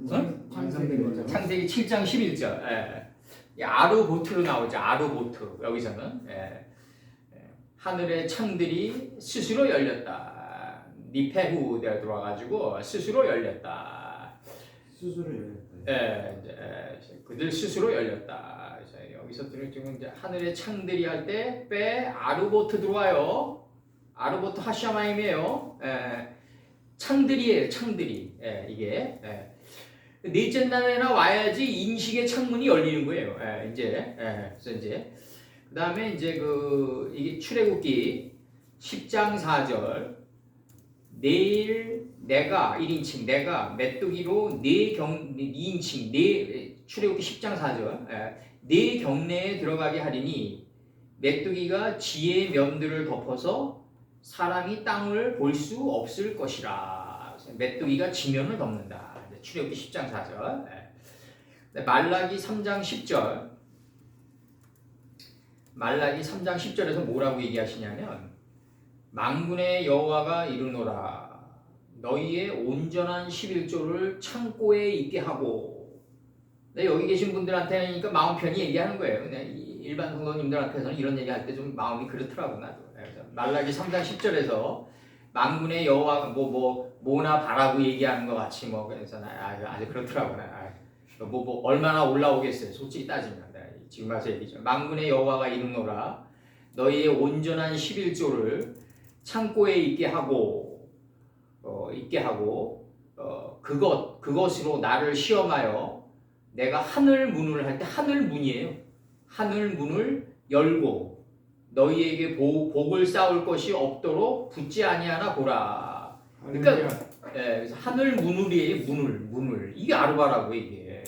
창세기 7장 11절. 아르보트로 나오죠. 아르보트. 여기서는 하늘의 창들이 스스로 열렸다. 니페후에 들어와가지고 스스로 열렸다. 그들 스스로 열렸다. 여기서 지금 이제 하늘의 창들이 할 때 빼 아르보트 들어와요. 아르보트 하샤마임이에요. 창들이에요. 창들이. 이게 넷째 날에나 와야지 인식의 창문이 열리는 거예요. 그래서 이제 그 다음에 이제 이게 출애굽기 10장 4절. 내일 내가 1인칭 내가 메뚜기로 2인칭 출애굽기 10장 4절. 네 경내에 들어가게 하리니 메뚜기가 지혜의 면들을 덮어서 사람이 땅을 볼 수 없을 것이라. 메뚜기가 지면을 덮는다. 출애굽기 10장 4절. 말라기 3장 10절. 말라기 3장 10절에서 뭐라고 얘기하시냐면 만군의 여호와가 이르노라 너희의 온전한 11조를 창고에 있게 하고. 여기 계신 분들한테는 그러니까 마음 편히 얘기하는 거예요. 일반 성도님들 앞에서는 이런 얘기할 때 좀 마음이 그렇더라고 나도. 말라기 3장 10절에서 만군의 여호와 뭐나 바라고 얘기하는 것 같이 그래서 아주 그렇더라고. 얼마나 올라오겠어요. 솔직히 따지면 지금 와서 얘기죠. 만군의 여호와가 이르노라 너희의 온전한 11조를 창고에 있게 하고 그것으로 나를 시험하여 내가 하늘 문을 할 때 하늘 문이에요. 하늘 문을 열고 너희에게 복을 쌓을 것이 없도록 붙지 아니하나 보라. 그러니까 그래서 하늘 문울이에요. 문울. 이게 아르바라고 이게.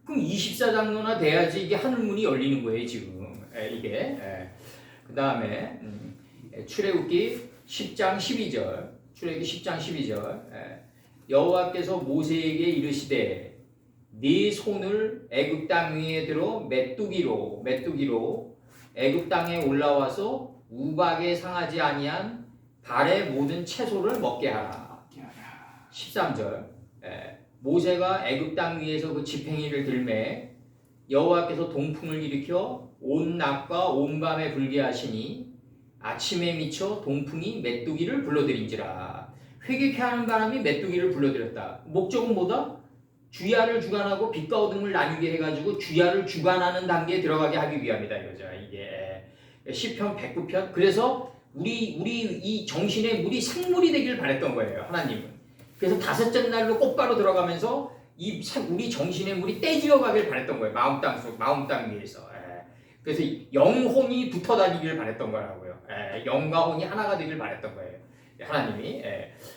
그럼 24장로나 돼야지 이게 하늘문이 열리는 거예요 지금. 이게. 그 다음에 출애굽기 10장 12절. 출애굽기 10장 12절. 여호와께서 모세에게 이르시되 네 손을 애굽 땅 위에 들어 메뚜기로 애굽 땅에 올라와서 우박에 상하지 아니한 발의 모든 채소를 먹게 하라. 13절. 모세가 애굽 땅 위에서 그 지팽이를 들매 여호와께서 동풍을 일으켜 온 낮과 온 밤에 불게 하시니 아침에 미쳐 동풍이 메뚜기를 불러들인지라. 회개케 하는 바람이 메뚜기를 불러들였다. 목적은 뭐다? 주야를 주관하고 빛과 어둠을 나뉘게 해가지고 주야를 주관하는 단계에 들어가게 하기 위함이다 이거죠. 이게 시편 109편. 그래서 우리 이 정신의 물이 생물이 되길 바랬던 거예요 하나님은. 그래서 다섯째 날로 꽃바로 들어가면서 우리 정신의 물이 떼지어 가길 바랬던 거예요. 마음 땅 위에서. 그래서 영혼이 붙어 다니길 바랬던 거라고요. 영과 혼이 하나가 되길 바랬던 거예요. 하나님이.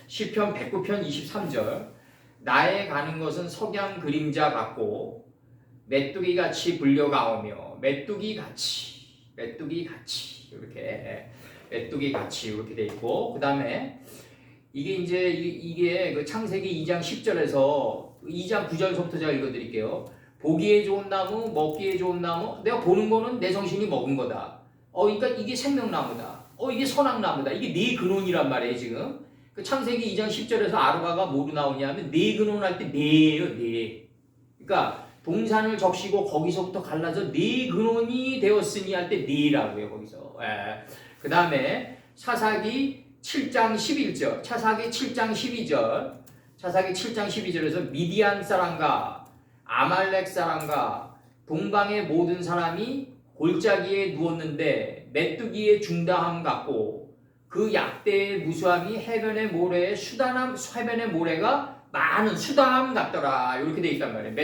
시편 109편 23절. 나의 가는 것은 석양 그림자 같고 메뚜기같이 불려가오며 메뚜기같이 이렇게 메뚜기같이 이렇게 돼 있고, 그 다음에 이게 그 창세기 2장 10절에서 2장 9절부터 제가 읽어드릴게요. 보기에 좋은 나무, 먹기에 좋은 나무, 내가 보는 거는 내 정신이 먹은 거다. 그러니까 이게 생명나무다. 이게 선악나무다. 이게 네 근원이란 말이에요 지금. 그 창세기 2장 10절에서 아르바가 뭐로 나오냐면 네 근원 할 때 네예요, 네. 그러니까 동산을 적시고 거기서부터 갈라져 네 근원이 되었으니 할 때 네라고요 거기서. 그 다음에 차사기 7장 11절, 차사기 7장 12절에서 미디안 사람과 아말렉 사람과 동방의 모든 사람이 골짜기에 누웠는데 메뚜기의 중다함 같고 그 약대의 무수함이 해변의 모래가 많은 수담 같더라. 이렇게 돼 있단 말이에요.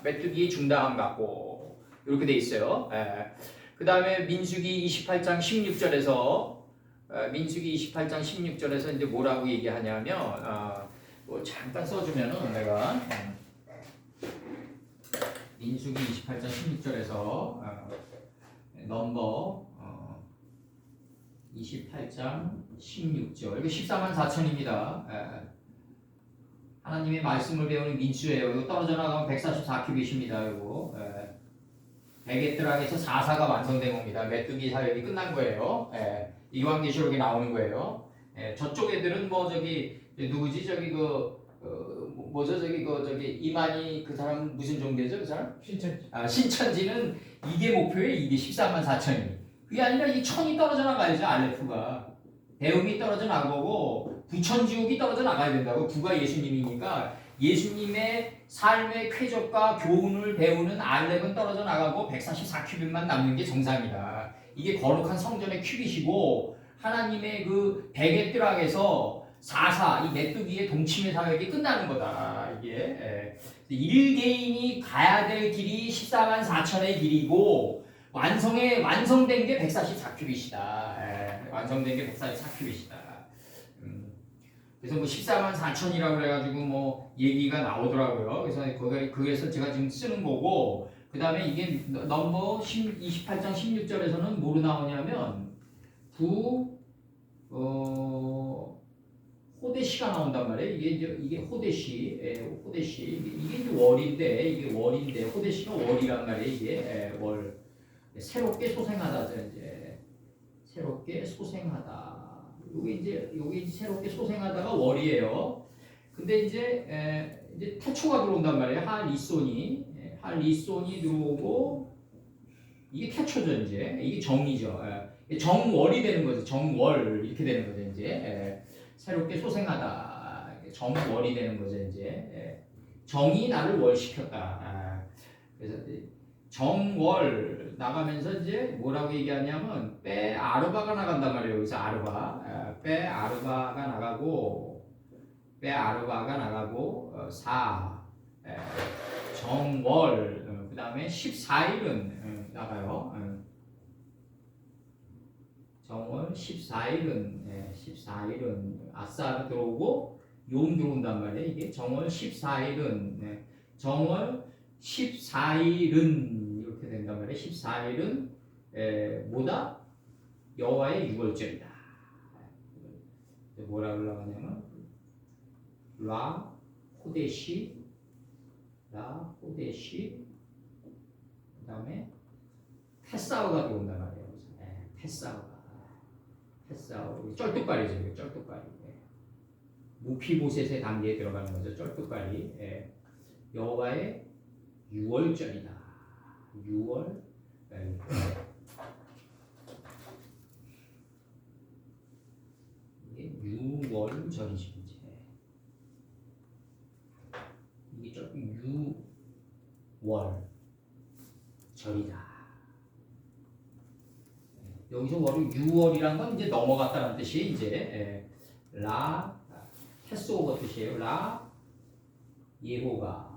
메뚜기의 중다함 같고 이렇게 돼 있어요. 그 다음에 민수기 28장 16절에서 이제 뭐라고 얘기하냐면 뭐 잠깐 써주면은 내가 민수기 28장 16절에서 넘버 28장 16절. 이거 14만 4천입니다. 하나님의 말씀을 배우는 민수예요. 이거 떨어져 나가면 144큐빗입니다. 이거. 베게트락에서 4사가 완성된 겁니다. 메뚜기 사역이 끝난 거예요. 요한계시록에 나오는 거예요. 저쪽 애들은 뭐 저기 누구지? 저기 이만희 그 사람 무슨 종교죠? 그 사람? 신천지는 이게 목표예요. 이게 14만 4천이. 그게 아니라 이 천이 떨어져 나가야죠. 알레프가. 배움이 떨어져 나가고 부천지옥이 떨어져 나가야 된다고. 부가 예수님이니까 예수님의 삶의 쾌적과 교훈을 배우는 알렙은 떨어져 나가고 144큐빗만 남는 게 정상이다. 이게 거룩한 성전의 큐빗이고 하나님의 그 베게트락에서 4사 이 메뚜기의 동침의 사역이 끝나는 거다. 이게 일개인이 가야 될 길이 14만 4천의 길이고 완성된 게 144큐빗이다. 완성된 게 144큐빗이다. 그래서 뭐 14만 4천이라고 그래가지고 뭐 얘기가 나오더라고요. 그래서 그래서 제가 지금 쓰는 거고, 그 다음에 이게 넘버 28장 16절에서는 뭐로 나오냐면 호데시가 나온단 말이에요. 이게 호데시, 이게 이제 월인데 호데시가 월이란 말이에요. 이게 월. 새롭게 소생하다죠. 이제 새롭게 소생하다. 요게 이제 새롭게 소생하다가 월이에요. 근데 이제 태초가 들어온단 말이에요. 할리손이 들어오고 이게 태초죠. 이제 이게 정이죠. 정월이 되는 거죠. 정월 이렇게 되는 거죠. 이제 새롭게 소생하다. 정월이 되는 거죠. 이제 정이 나를 월시켰다. 그래서 정월 나가면서 이제 뭐라고 얘기하냐면 빼 아르바가 나간단 말이에요. 여기서 빼 아르바가 나가고 4 정월 그 다음에 14일은 나가요. 정월 14일은 아싸로 들어오고 용 들어온단 말이에요. 이게 정월 14일은 네. 정월 14일은 이렇게 된단 말이에요. 14일은 뭐다? 여호와의 유월절이다. 뭐라 올라가냐면 라 호데시 그다음에 패사우가 들어온단 말이에요. 패사우 쩔뚝발이죠. 이거 쩔뚝발이. 무피보셋의 단계에 들어가는 거죠. 쩔뚝발이. 여호와의 유월절이다. 유월 이게 유월절이지. 이게 조금 유월절이다. 여기서 유월이란 건 이제 넘어갔다는 뜻이 이제 라 패스오버 뜻이에요. 라 예호가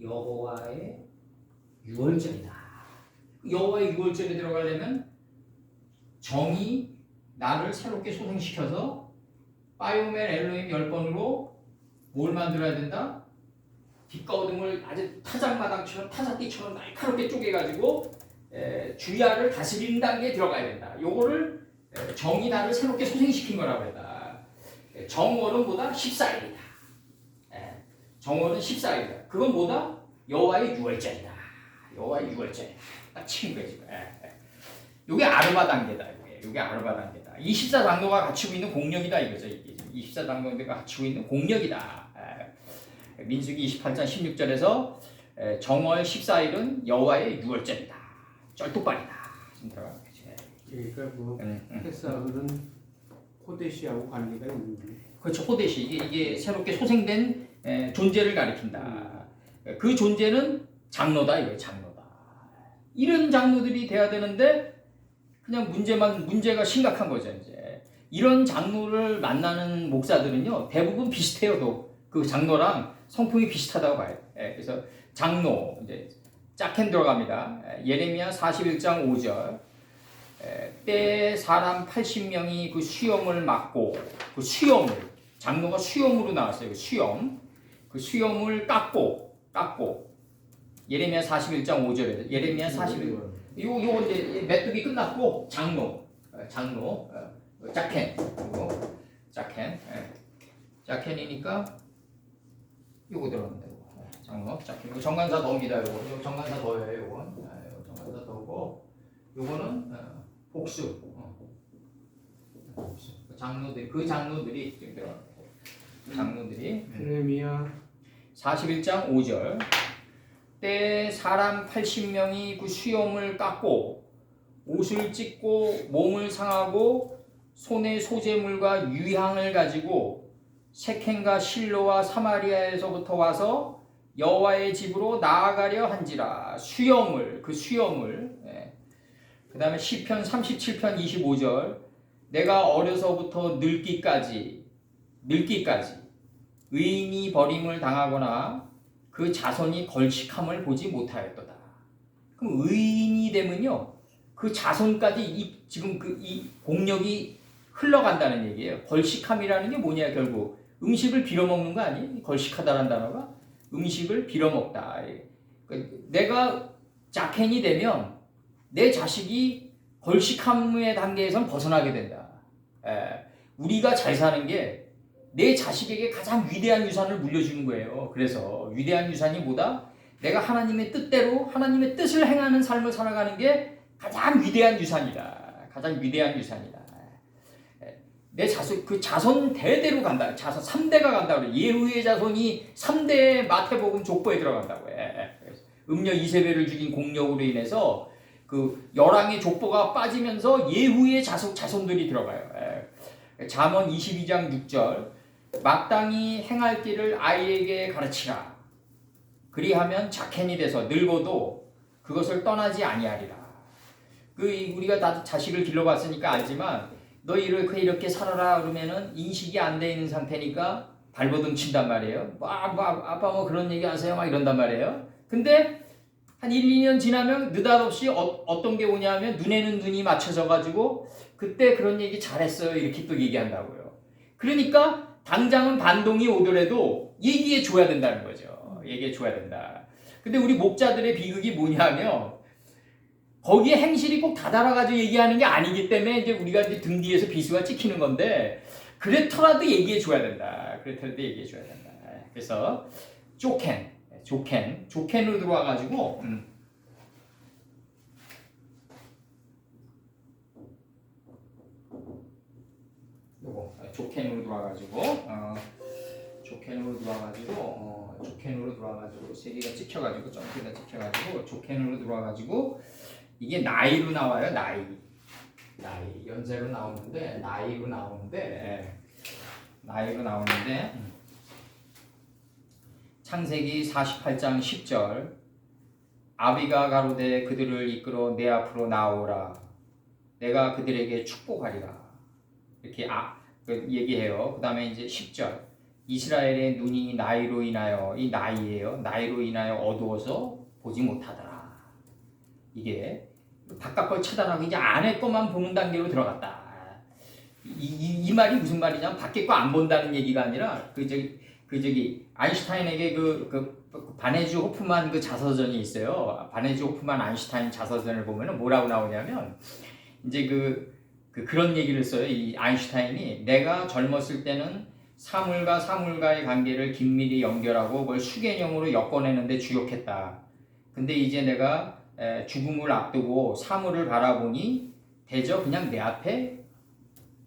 여호와의 유월절이다. 여호와의 유월절에 들어가려면 정이 나를 새롭게 소생시켜서 파이오멘 엘로힘 10번으로 뭘 만들어야 된다? 뒷거둠을 아주 타작마당처럼 타작기처럼 날카롭게 쪼개가지고 주야를 다스리는 단계에 들어가야 된다. 요거를 정이 나를 새롭게 소생시킨 거라고 한다. 정월은 뭐다? 14일이다. 정월은 14일이다. 그건 뭐다? 여호와의 유월절이다. 여호와의 유월절이다. 딱 치는 거지. 요게 아르바 단계다. 요게 아르바 단계다. 24장로가 갖추고 있는 공력이다 이거죠. 이게 24장로가 갖추고 있는 공력이다. 민수기 28장 16절에서 정월 14일은 여호와의 유월절이다. 쩔뚝발이다. 그러니까 뭐 패사우는 호데시하고 관계가 있는 거예요. 그렇죠. 호데시 이게 새롭게 소생된 존재를 가리킨다. 그 존재는 장로다 이거예요. 장로다. 이런 장로들이 돼야 되는데 그냥 문제가 심각한 거죠. 이제 이런 장로를 만나는 목사들은요 대부분 비슷해요. 그 장로랑 성품이 비슷하다고 봐요. 그래서 장로 이제 짝캔 들어갑니다. 예레미야 41장 5절 때 사람 80명이 그 수염을 맞고 그 수염을 장로가 수염으로 나왔어요. 그 수염을 깎고 예레미야 41장 5절에 예레미야 41 요거 이제 메뚜기 끝났고 장로 짝캔 짝캔이니까 요거 들어갑니다. 장로 짝캔 정관사 덕입니다. 요거 정관사 덕예요. 요건 정관사 덕고 요거는 복수 장로들이 지금 들어갑니다. 장로들이 예레미야 41장 5절 때 사람 80명이 그 수염을 깎고 옷을 찢고 몸을 상하고 손에 소재물과 유향을 가지고 세켄과 실로와 사마리아에서부터 와서 여호와의 집으로 나아가려 한지라. 그 수염을 그 다음에 시편 37편 25절 내가 어려서부터 늙기까지 의인이 버림을 당하거나 그 자손이 걸식함을 보지 못하였도다. 그럼 의인이 되면요 그 자손까지 지금 이 공력이 흘러간다는 얘기예요. 걸식함이라는 게 뭐냐 결국 음식을 빌어먹는 거 아니에요? 걸식하다라는 단어가 음식을 빌어먹다. 내가 자켄이 되면 내 자식이 걸식함의 단계에선 벗어나게 된다. 우리가 잘 사는 게 내 자식에게 가장 위대한 유산을 물려주는 거예요. 그래서 위대한 유산이 뭐다? 내가 하나님의 뜻대로 하나님의 뜻을 행하는 삶을 살아가는 게 가장 위대한 유산이다. 가장 위대한 유산이다. 내 자손 대대로 간다. 자손 3대가 간다. 그래. 예후의 자손이 3대 마태복음 족보에 들어간다고 해. 음녀 이세벨을 죽인 공력으로 인해서 그 열왕의 족보가 빠지면서 예후의 자손들이 들어가요. 잠언 22장 6절 마땅히 행할 길을 아이에게 가르치라. 그리하면 자켄이 돼서 늙어도 그것을 떠나지 아니하리라. 우리가 다 자식을 길러봤으니까 알지만 너 이렇게 살아라 그러면은 인식이 안 돼 있는 상태니까 발버둥 친단 말이에요. 아빠 뭐 그런 얘기 하세요 막 이런단 말이에요. 근데 한 1, 2년 지나면 느닷없이 어떤 게 오냐면 눈에는 눈이 맞춰져 가지고 그때 그런 얘기 잘했어요 이렇게 또 얘기한다고요. 그러니까 당장은 반동이 오더라도 얘기해 줘야 된다는 거죠. 얘기해 줘야 된다. 근데 우리 목자들의 비극이 뭐냐면 거기에 행실이 꼭 다다라가지고 얘기하는 게 아니기 때문에 이제 우리가 이제 등 뒤에서 비수가 찍히는 건데 그렇더라도 얘기해 줘야 된다. 그렇더라도 얘기해 줘야 된다. 그래서 조캔으로 들어와가지고 요거 조캔으로 들어와가지고 세 개가 찍혀가지고 점프가 찍혀가지고 조캔으로 들어와가지고 이게 나이로 나와요. 나이 연세로 나오는데 나이로 나오는데 창세기 48장 10절 아비가 가로되 그들을 이끌어 내 앞으로 나오라 내가 그들에게 축복하리라 이렇게 얘기해요. 그 다음에 이제 10절 이스라엘의 눈이 나이로 인하여 이 나이예요. 나이로 인하여 어두워서 보지 못하더라. 이게 바깥 걸 차단하고 이제 안에 것만 보는 단계로 들어갔다. 이 말이 무슨 말이냐면 밖에 거 안 본다는 얘기가 아니라 그 저기 아인슈타인에게 그 바네즈 호프만 그 자서전이 있어요. 바네즈 호프만 아인슈타인 자서전을 보면은 뭐라고 나오냐면 이제 그런 얘기를 써요. 이 아인슈타인이 내가 젊었을 때는 사물과의 관계를 긴밀히 연결하고 뭘 수개념으로 엮어내는데 주력했다. 근데 이제 내가 죽음을 앞두고 사물을 바라보니 대저 그냥 내 앞에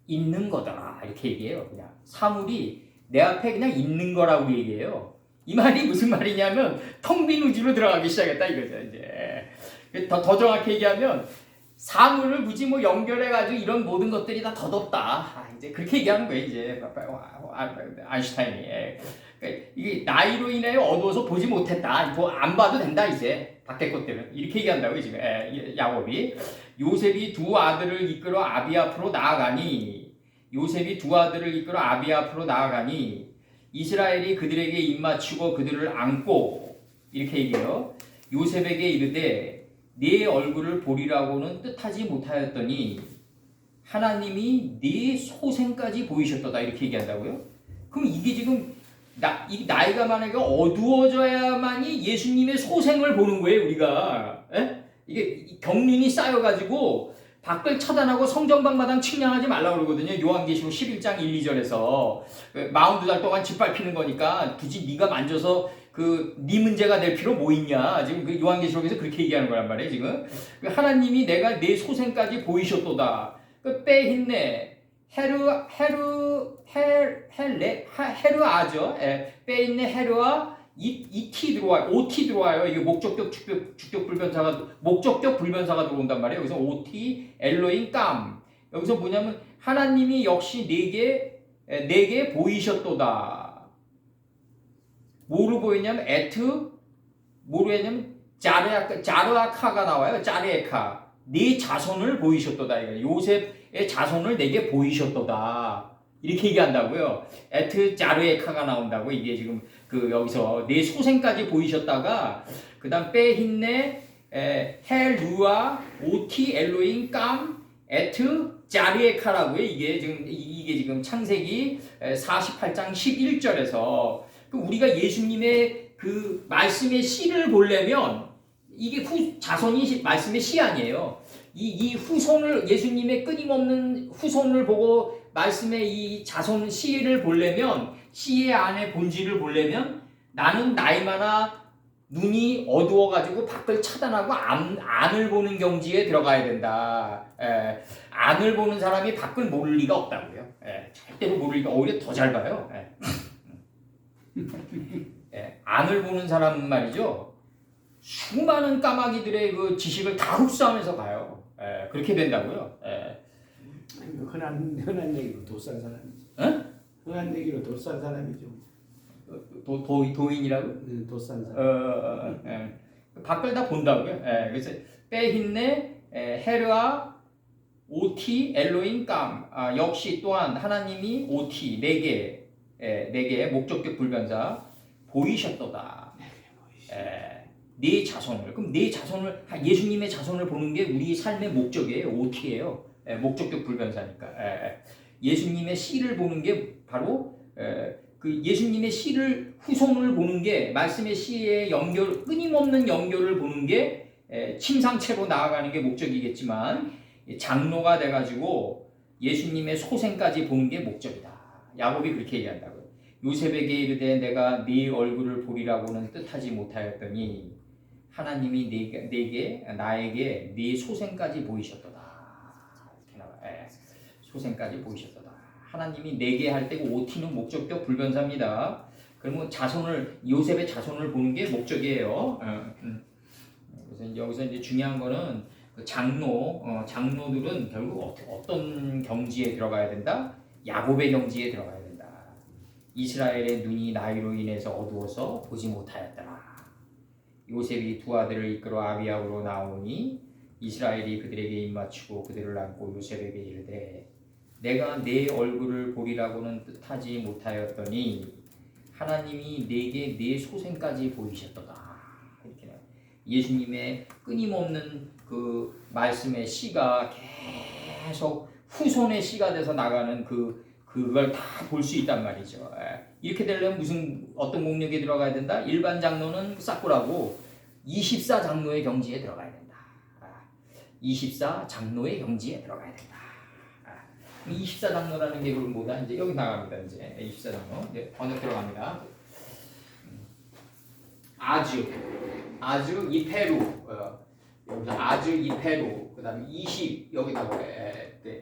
있는 거더라. 이렇게 얘기해요. 그냥 사물이 내 앞에 그냥 있는 거라고 얘기해요. 이 말이 무슨 말이냐면 텅 빈 우주로 들어가기 시작했다 이거죠. 이제 더 정확히 얘기하면 사물을 굳이 뭐 연결해가지고 이런 모든 것들이 다 덧없다. 이제 그렇게 얘기하는 거예요. 이제 아인슈타인이. 이게 나이로 인해 어두워서 보지 못했다. 뭐 안 봐도 된다 이제 밖에 것들은 이렇게 얘기한다고요 지금. 야곱이 요셉이 두 아들을 이끌어 아비 앞으로 나아가니 이스라엘이 그들에게 입맞추고 그들을 안고 이렇게 얘기해요. 요셉에게 이르되 네 얼굴을 보리라고는 뜻하지 못하였더니 하나님이 네 소생까지 보이셨도다 이렇게 얘기한다고요? 그럼 이게 지금 나이가 만약에 어두워져야만이 예수님의 소생을 보는 거예요 우리가. 이게 경륜이 쌓여가지고 밖을 차단하고 성전방마당 측량하지 말라고 그러거든요. 요한계시록 11장 1, 2절에서 42달 동안 짓밟히는 거니까 굳이 네가 만져서 네 문제가 될 필요 뭐 있냐. 지금 요한계시록에서 그렇게 얘기하는 거란 말이에요. 지금 하나님이 내가 내 소생까지 보이셨도다. 빼있네 헤르아죠. 빼있네 헤르아 ET 들어와요. OT 들어와요. 이게 목적격 불변사가 들어온단 말이에요. 여기서 OT 엘로임 깜. 여기서 뭐냐면 하나님이 역시 내게 보이셨도다. 뭐로 보이냐면 뭐로 했냐면 자르아카가 나와요. 자르에카. 네 자손을 보이셨도다. 요셉의 자손을 내게 보이셨도다. 이렇게 얘기한다고요. 자르에카가 나온다고. 이게 지금 여기서 내 소생까지 보이셨다가 그다음 빼힌네 헬루아 오티 엘로인 깜 자르에카라고요. 이게 지금 창세기 48장 11절에서 우리가 예수님의 그 말씀의 씨를 보려면 이게 자손이 말씀의 씨 아니에요. 이 후손을 예수님의 끊임없는 후손을 보고 말씀의 이 자손 씨를 보려면 씨의 안에 본질을 보려면 나는 나이마나 눈이 어두워가지고 밖을 차단하고 안을 보는 경지에 들어가야 된다. 안을 보는 사람이 밖을 모를 리가 없다고요. 절대로 모를 리가 오히려 더 잘 봐요. 안을 보는 사람은 말이죠. 수많은 까마귀들의 그 지식을 다 흡수하면서 가요. 그렇게 된다고요. 흔한 얘기로 도싼 사람이지. 흔한 얘기로 도싼 사람이죠. 도인이라고? 도싼 사람. 밖을 다 본다고요. 그래서 빼힌네 헤르아 오티 엘로인 깜. 역시 또한 하나님이 오티 네개 목적격 불변사 보이셨도다. 네 자손을. 그럼 네 자손을 예수님의 자손을 보는 게 우리 삶의 목적이에요. OT예요. 목적격 불변사니까. 예수님의 씨를 보는 게 바로 그 예수님의 씨를 후손을 보는 게 말씀의 씨의 연결 끊임없는 연결을 보는 게 침상체로 나아가는 게 목적이겠지만 장로가 돼가지고 예수님의 소생까지 보는 게 목적이다. 야곱이 그렇게 얘기한다고요. 요셉에게 이르되 내가 네 얼굴을 보리라고는 뜻하지 못하였더니 하나님이 나에게 네 소생까지 보이셨도다. 이렇게 나와. 소생까지 보이셨도다. 하나님이 내게 할 때고 OT는 목적격 불변사입니다. 그러면 요셉의 자손을 보는 게 목적이에요. 그래서 여기서 이제 중요한 거는 그 장로들은 결국 어떤 경지에 들어가야 된다? 야곱의 경지에 들어가야 된다. 이스라엘의 눈이 나이로 인해서 어두워서 보지 못하였더라. 요셉이 두 아들을 이끌어 아비아으로 나오니 이스라엘이 그들에게 입맞추고 그들을 안고 요셉에게 이르되 내가 네 얼굴을 보리라고는 뜻하지 못하였더니 하나님이 내게 네 소생까지 보이셨도다. 이렇게 나와요. 예수님의 끊임없는 그 말씀의 씨가 계속 후손의 씨가 돼서 나가는 그걸 다 볼 수 있단 말이죠. 이렇게 되려면 어떤 공력에 들어가야 된다? 일반 장로는 싹구라고 24 장로의 경지에 들어가야 된다. 24 장로의 경지에 들어가야 된다. 24 장로라는 게 그럼 뭐다? 이제 여기 나갑니다. 이제 24 장로 이제 번역 들어갑니다. 아주 이페루 여기서 아주 이페루 그다음에 20 여기다가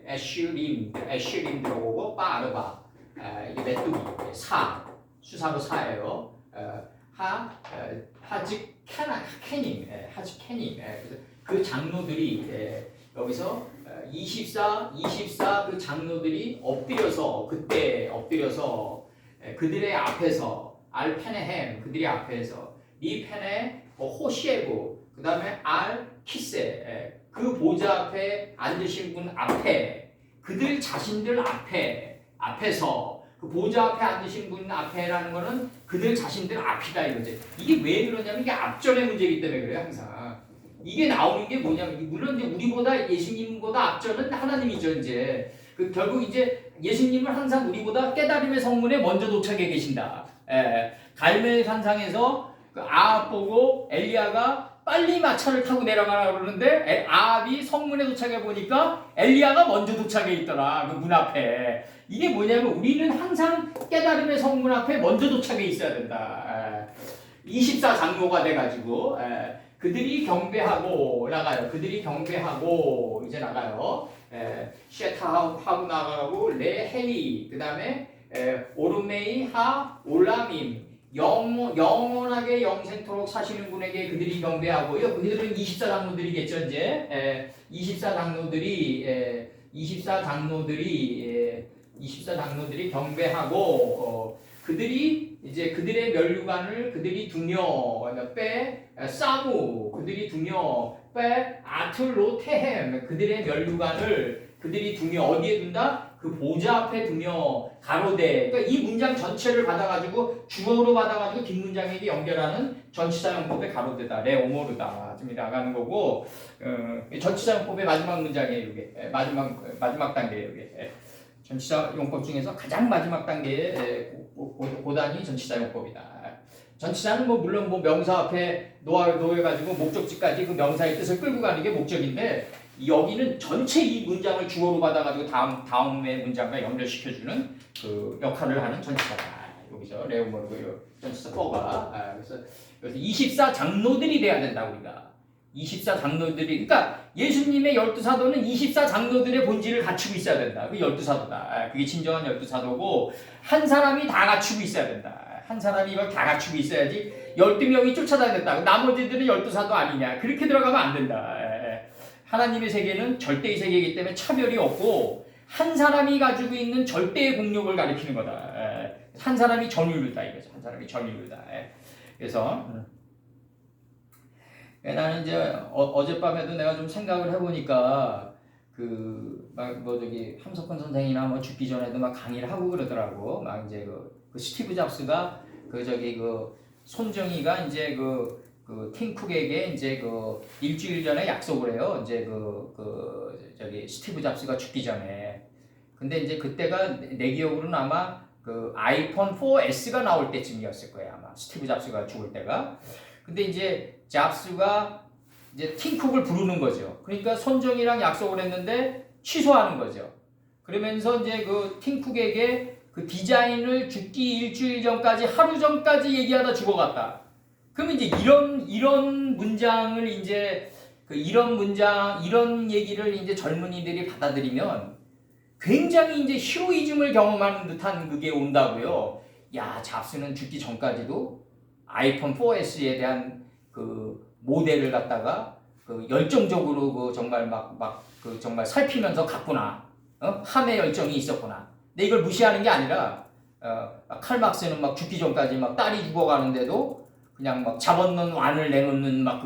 에슈림 들어오고 빠르바 이게 메뚜기 수사로 사예요. 하즈캐님 그래서 그 장로들이 여기서 24 그 장로들이 엎드려서 그들의 앞에서 알페네헴 그들이 앞에서 리페네 호시에고 그 다음에 알키세 그 보좌 앞에 앉으신 분 앞에 그들 자신들 앞에서 그 보좌 앞에 앉으신 분 앞에라는 거는 그들 자신들 앞이다 이거지. 이게 왜 그러냐면 이게 앞전의 문제이기 때문에 그래요. 항상 이게 나오는 게 뭐냐면 물론 이제 우리보다 예수님보다 앞전은 하나님이죠. 이제 결국 이제 예수님은 항상 우리보다 깨달음의 성문에 먼저 도착해 계신다. 갈멜산상에서 그 아합 보고 엘리야가 빨리 마차를 타고 내려가라고 그러는데 아합이 성문에 도착해 보니까 엘리야가 먼저 도착해 있더라. 그 문 앞에. 이게 뭐냐면 우리는 항상 깨달음의 성문 앞에 먼저 도착해 있어야 된다. 24 장로가 돼가지고 그들이 경배하고 나가요. 이제 나가요. 셰타하고 나가고 레헤이 그 다음에 오르메이 하 올라밈 영원하게 영생토록 사시는 분에게 그들이 경배하고요. 그들은 24 장로들이겠죠. 이제 24 장로들이 경배하고 그들이 이제 그들의 면류관을 그들이 두며 빼 사무 그들이 두며 빼 아틀로테헴 그들의 면류관을 그들이 두며 어디에 둔다? 그 보좌 앞에 두며 가로되. 그러니까 이 문장 전체를 받아가지고 주어로 받아가지고 뒷문장에게 연결하는 전치사용법의 가로되다 레오모르다 좀 나가는 거고 전치사용법의 마지막 문장이에요. 이게 마지막 단계예요. 이게 전치사용법 중에서 가장 마지막 단계의 고단이 전치사용법이다. 전치사는 물론 명사 앞에 놓여가지고 목적지까지 그 명사의 뜻을 끌고 가는 게 목적인데 여기는 전체 이 문장을 주어로 받아가지고 다음의 문장과 연결시켜주는 그 역할을 하는 전치사다. 여기서 레오모르고 전치사 뻐가 그래서 24 장로들이 돼야 된다 우리가. 24 장로들이 그러니까 예수님의 12사도는 24 장로들의 본질을 갖추고 있어야 된다. 그게 12사도다. 그게 진정한 12사도고 한 사람이 다 갖추고 있어야 된다. 한 사람이 이걸 다 갖추고 있어야지 12명이 쫓아다녔다. 나머지들은 12사도 아니냐. 그렇게 들어가면 안 된다. 하나님의 세계는 절대의 세계이기 때문에 차별이 없고 한 사람이 가지고 있는 절대의 공력을 가리키는 거다. 한 사람이 전율이다 이거죠. 한 사람이 전율이다. 그래서 나는 이제 어젯밤에도 내가 좀 생각을 해보니까 함석헌 선생이나 죽기 전에도 막 강의를 하고 그러더라고. 막 이제 그 스티브 잡스가 손정희가 이제 팀 쿡에게 이제 일주일 전에 약속을 해요. 이제 스티브 잡스가 죽기 전에. 근데 이제 그때가 내 기억으로는 아마 그 아이폰 4S가 나올 때쯤이었을 거예요 아마 스티브 잡스가 죽을 때가. 근데 이제 잡스가 이제 팀쿡을 부르는 거죠. 그러니까 손정이랑 약속을 했는데 취소하는 거죠. 그러면서 이제 그 팀쿡에게 그 디자인을 죽기 일주일 전까지 하루 전까지 얘기하다 죽어갔다. 그러면 이제 이런 문장을 이제 이런 얘기를 이제 젊은이들이 받아들이면 굉장히 이제 히로이즘을 경험하는 듯한 그게 온다고요. 야, 잡스는 죽기 전까지도 아이폰 4S에 대한 그 모델을 갖다가 그 열정적으로 그 정말 그 정말 살피면서 갔구나. 함의 열정이 있었구나. 근데 이걸 무시하는 게 아니라 칼 막스는 막 죽기 전까지 막 딸이 죽어가는데도 그냥 막 잡아놓는 완을 내놓는 막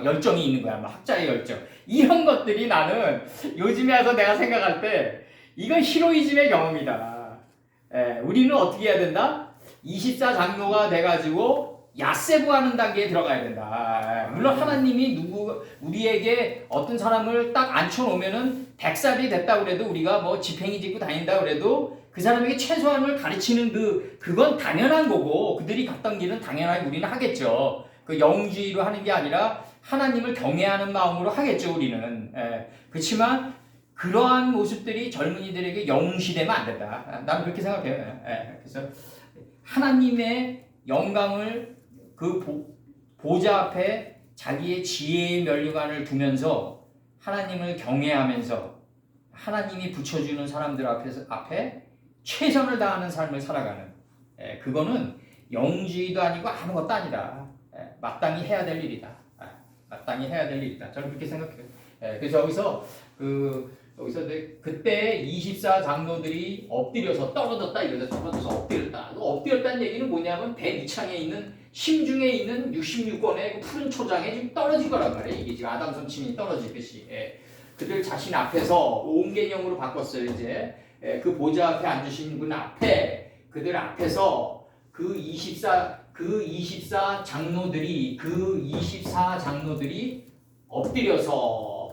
열정이 있는 거야. 막 학자의 열정. 이런 것들이 나는 요즘에 와서 내가 생각할 때 이건 히로이즘의 경험이다. 우리는 어떻게 해야 된다? 24장로가 돼가지고 야세부하는 단계에 들어가야 된다. 물론 하나님이 우리에게 어떤 사람을 딱 앉혀놓으면은 100살이 됐다 그래도 우리가 뭐 지팽이 짚고 다닌다 그래도 그 사람에게 최소한을 가르치는 그건 당연한 거고 그들이 갔던 길은 당연하게 우리는 하겠죠. 그 영주의로 하는 게 아니라 하나님을 경외하는 마음으로 하겠죠 우리는. 그렇지만 그러한 모습들이 젊은이들에게 영시되면 안 된다. 나는 그렇게 생각해요. 그래서 하나님의 영광을 그 보좌 앞에 자기의 지혜의 면류관을 두면서 하나님을 경외하면서 하나님이 붙여주는 사람들 앞에 최선을 다하는 삶을 살아가는 그거는 영주의도 아니고 아무것도 아니다. 마땅히 해야 될 일이다. 마땅히 해야 될 일이다. 저는 그렇게 생각해요. 그래서 여기서 그때 24장로들이 엎드려서 떨어졌다 이러다 떨어져서 엎드렸다. 엎드렸다는 얘기는 뭐냐면 배 밑창에 있는 심중에 있는 66권의 그 푸른 초장에 지금 떨어진 거란 말이에요. 이게 지금 아담손 침이 떨어지듯이. 그들 자신 앞에서 옹개념으로 바꿨어요. 이제 그 보좌 앞에 앉으신 분 앞에 그들 앞에서 그 24 장로들이 엎드려서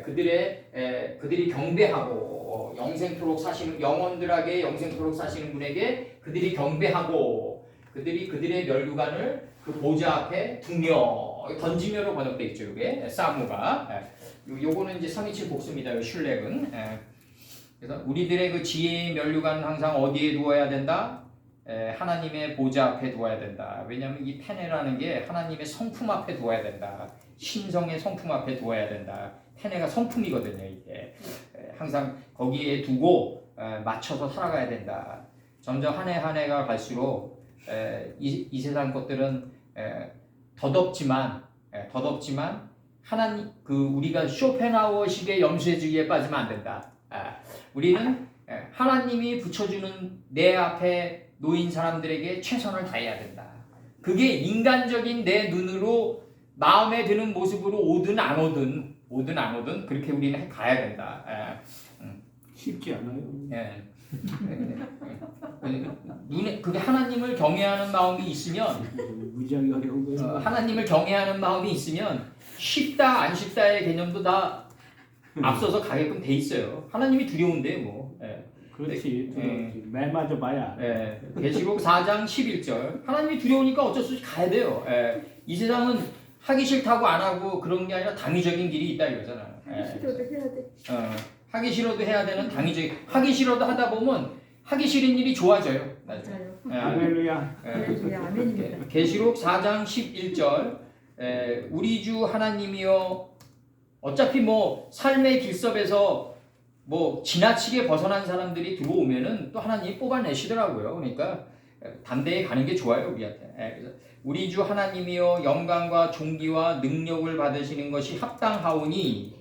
그때 그들이 경배하고 영생토록 사시는 영혼들에게 영생토록 사시는 분에게 그들이 경배하고 그들의 면류관을 그 보좌 앞에 던지며로 번역되어 있죠. 이게 사무가 요거는 이제 327 복수입니다. 이 슐렉은 그래서 우리들의 그 지혜의 면류관은 항상 어디에 두어야 된다? 하나님의 보좌 앞에 두어야 된다. 왜냐하면 이 페네라는 게 하나님의 성품 앞에 두어야 된다. 신성의 성품 앞에 두어야 된다. 페네가 성품이거든요. 이게 항상 거기에 두고 맞춰서 살아가야 된다. 점점 한 해가 갈수록 이 세상 것들은 덧없지만 하나님 우리가 쇼펜하우어식의 염세주의에 빠지면 안 된다. 우리는 하나님이 붙여주는 내 앞에 놓인 사람들에게 최선을 다해야 된다. 그게 인간적인 내 눈으로 마음에 드는 모습으로 오든 안 오든 그렇게 우리는 가야 된다. 쉽지 않아요. 그게 하나님을 경외하는 마음이 있으면 무지하게 어려운 거예요. 하나님을 경외하는 마음이 있으면 쉽다 안 쉽다의 개념도 다 앞서서 가게끔 돼 있어요. 하나님이 두려운데 뭐. 그렇지. 말 맞아 봐야. 계시록 4장 11절. 하나님이 두려우니까 어쩔 수 없이 가야 돼요. 이 세상은 하기 싫다고 안 하고 그런 게 아니라 당위적인 길이 있다 이거잖아. 하기 싫어도 해야 돼. 하기 싫어도 해야 되는 당위적인. 하기 싫어도 하다 보면 하기 싫은 일이 좋아져요. 맞아요. 할렐루야. 할렐루야. 아멘입니다. 계시록 4장 11절. 우리 주 하나님이여 어차피 뭐 삶의 길섭에서 뭐 지나치게 벗어난 사람들이 들어오면은 또 하나님이 뽑아내시더라고요. 그러니까 담대히 가는 게 좋아요 우리한테. 그래서 우리 주 하나님이여 영광과 존귀와 능력을 받으시는 것이 합당하오니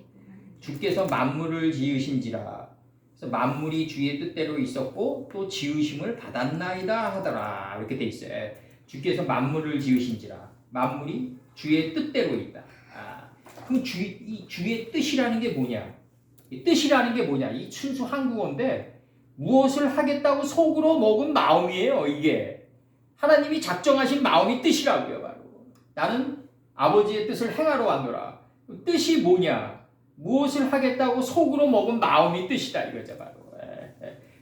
주께서 만물을 지으신지라. 그래서 만물이 주의 뜻대로 있었고 또 지으심을 받았나이다 하더라. 이렇게 돼 있어요. 주께서 만물을 지으신지라. 만물이 주의 뜻대로 있다. 그럼 주의 뜻이라는 게 뭐냐? 이 뜻이라는 게 뭐냐? 이 순수 한국어인데 무엇을 하겠다고 속으로 먹은 마음이에요. 이게 하나님이 작정하신 마음이 뜻이라고요. 바로 나는 아버지의 뜻을 행하러 왔노라. 뜻이 뭐냐? 무엇을 하겠다고 속으로 먹은 마음이 뜻이다 이거죠. 바로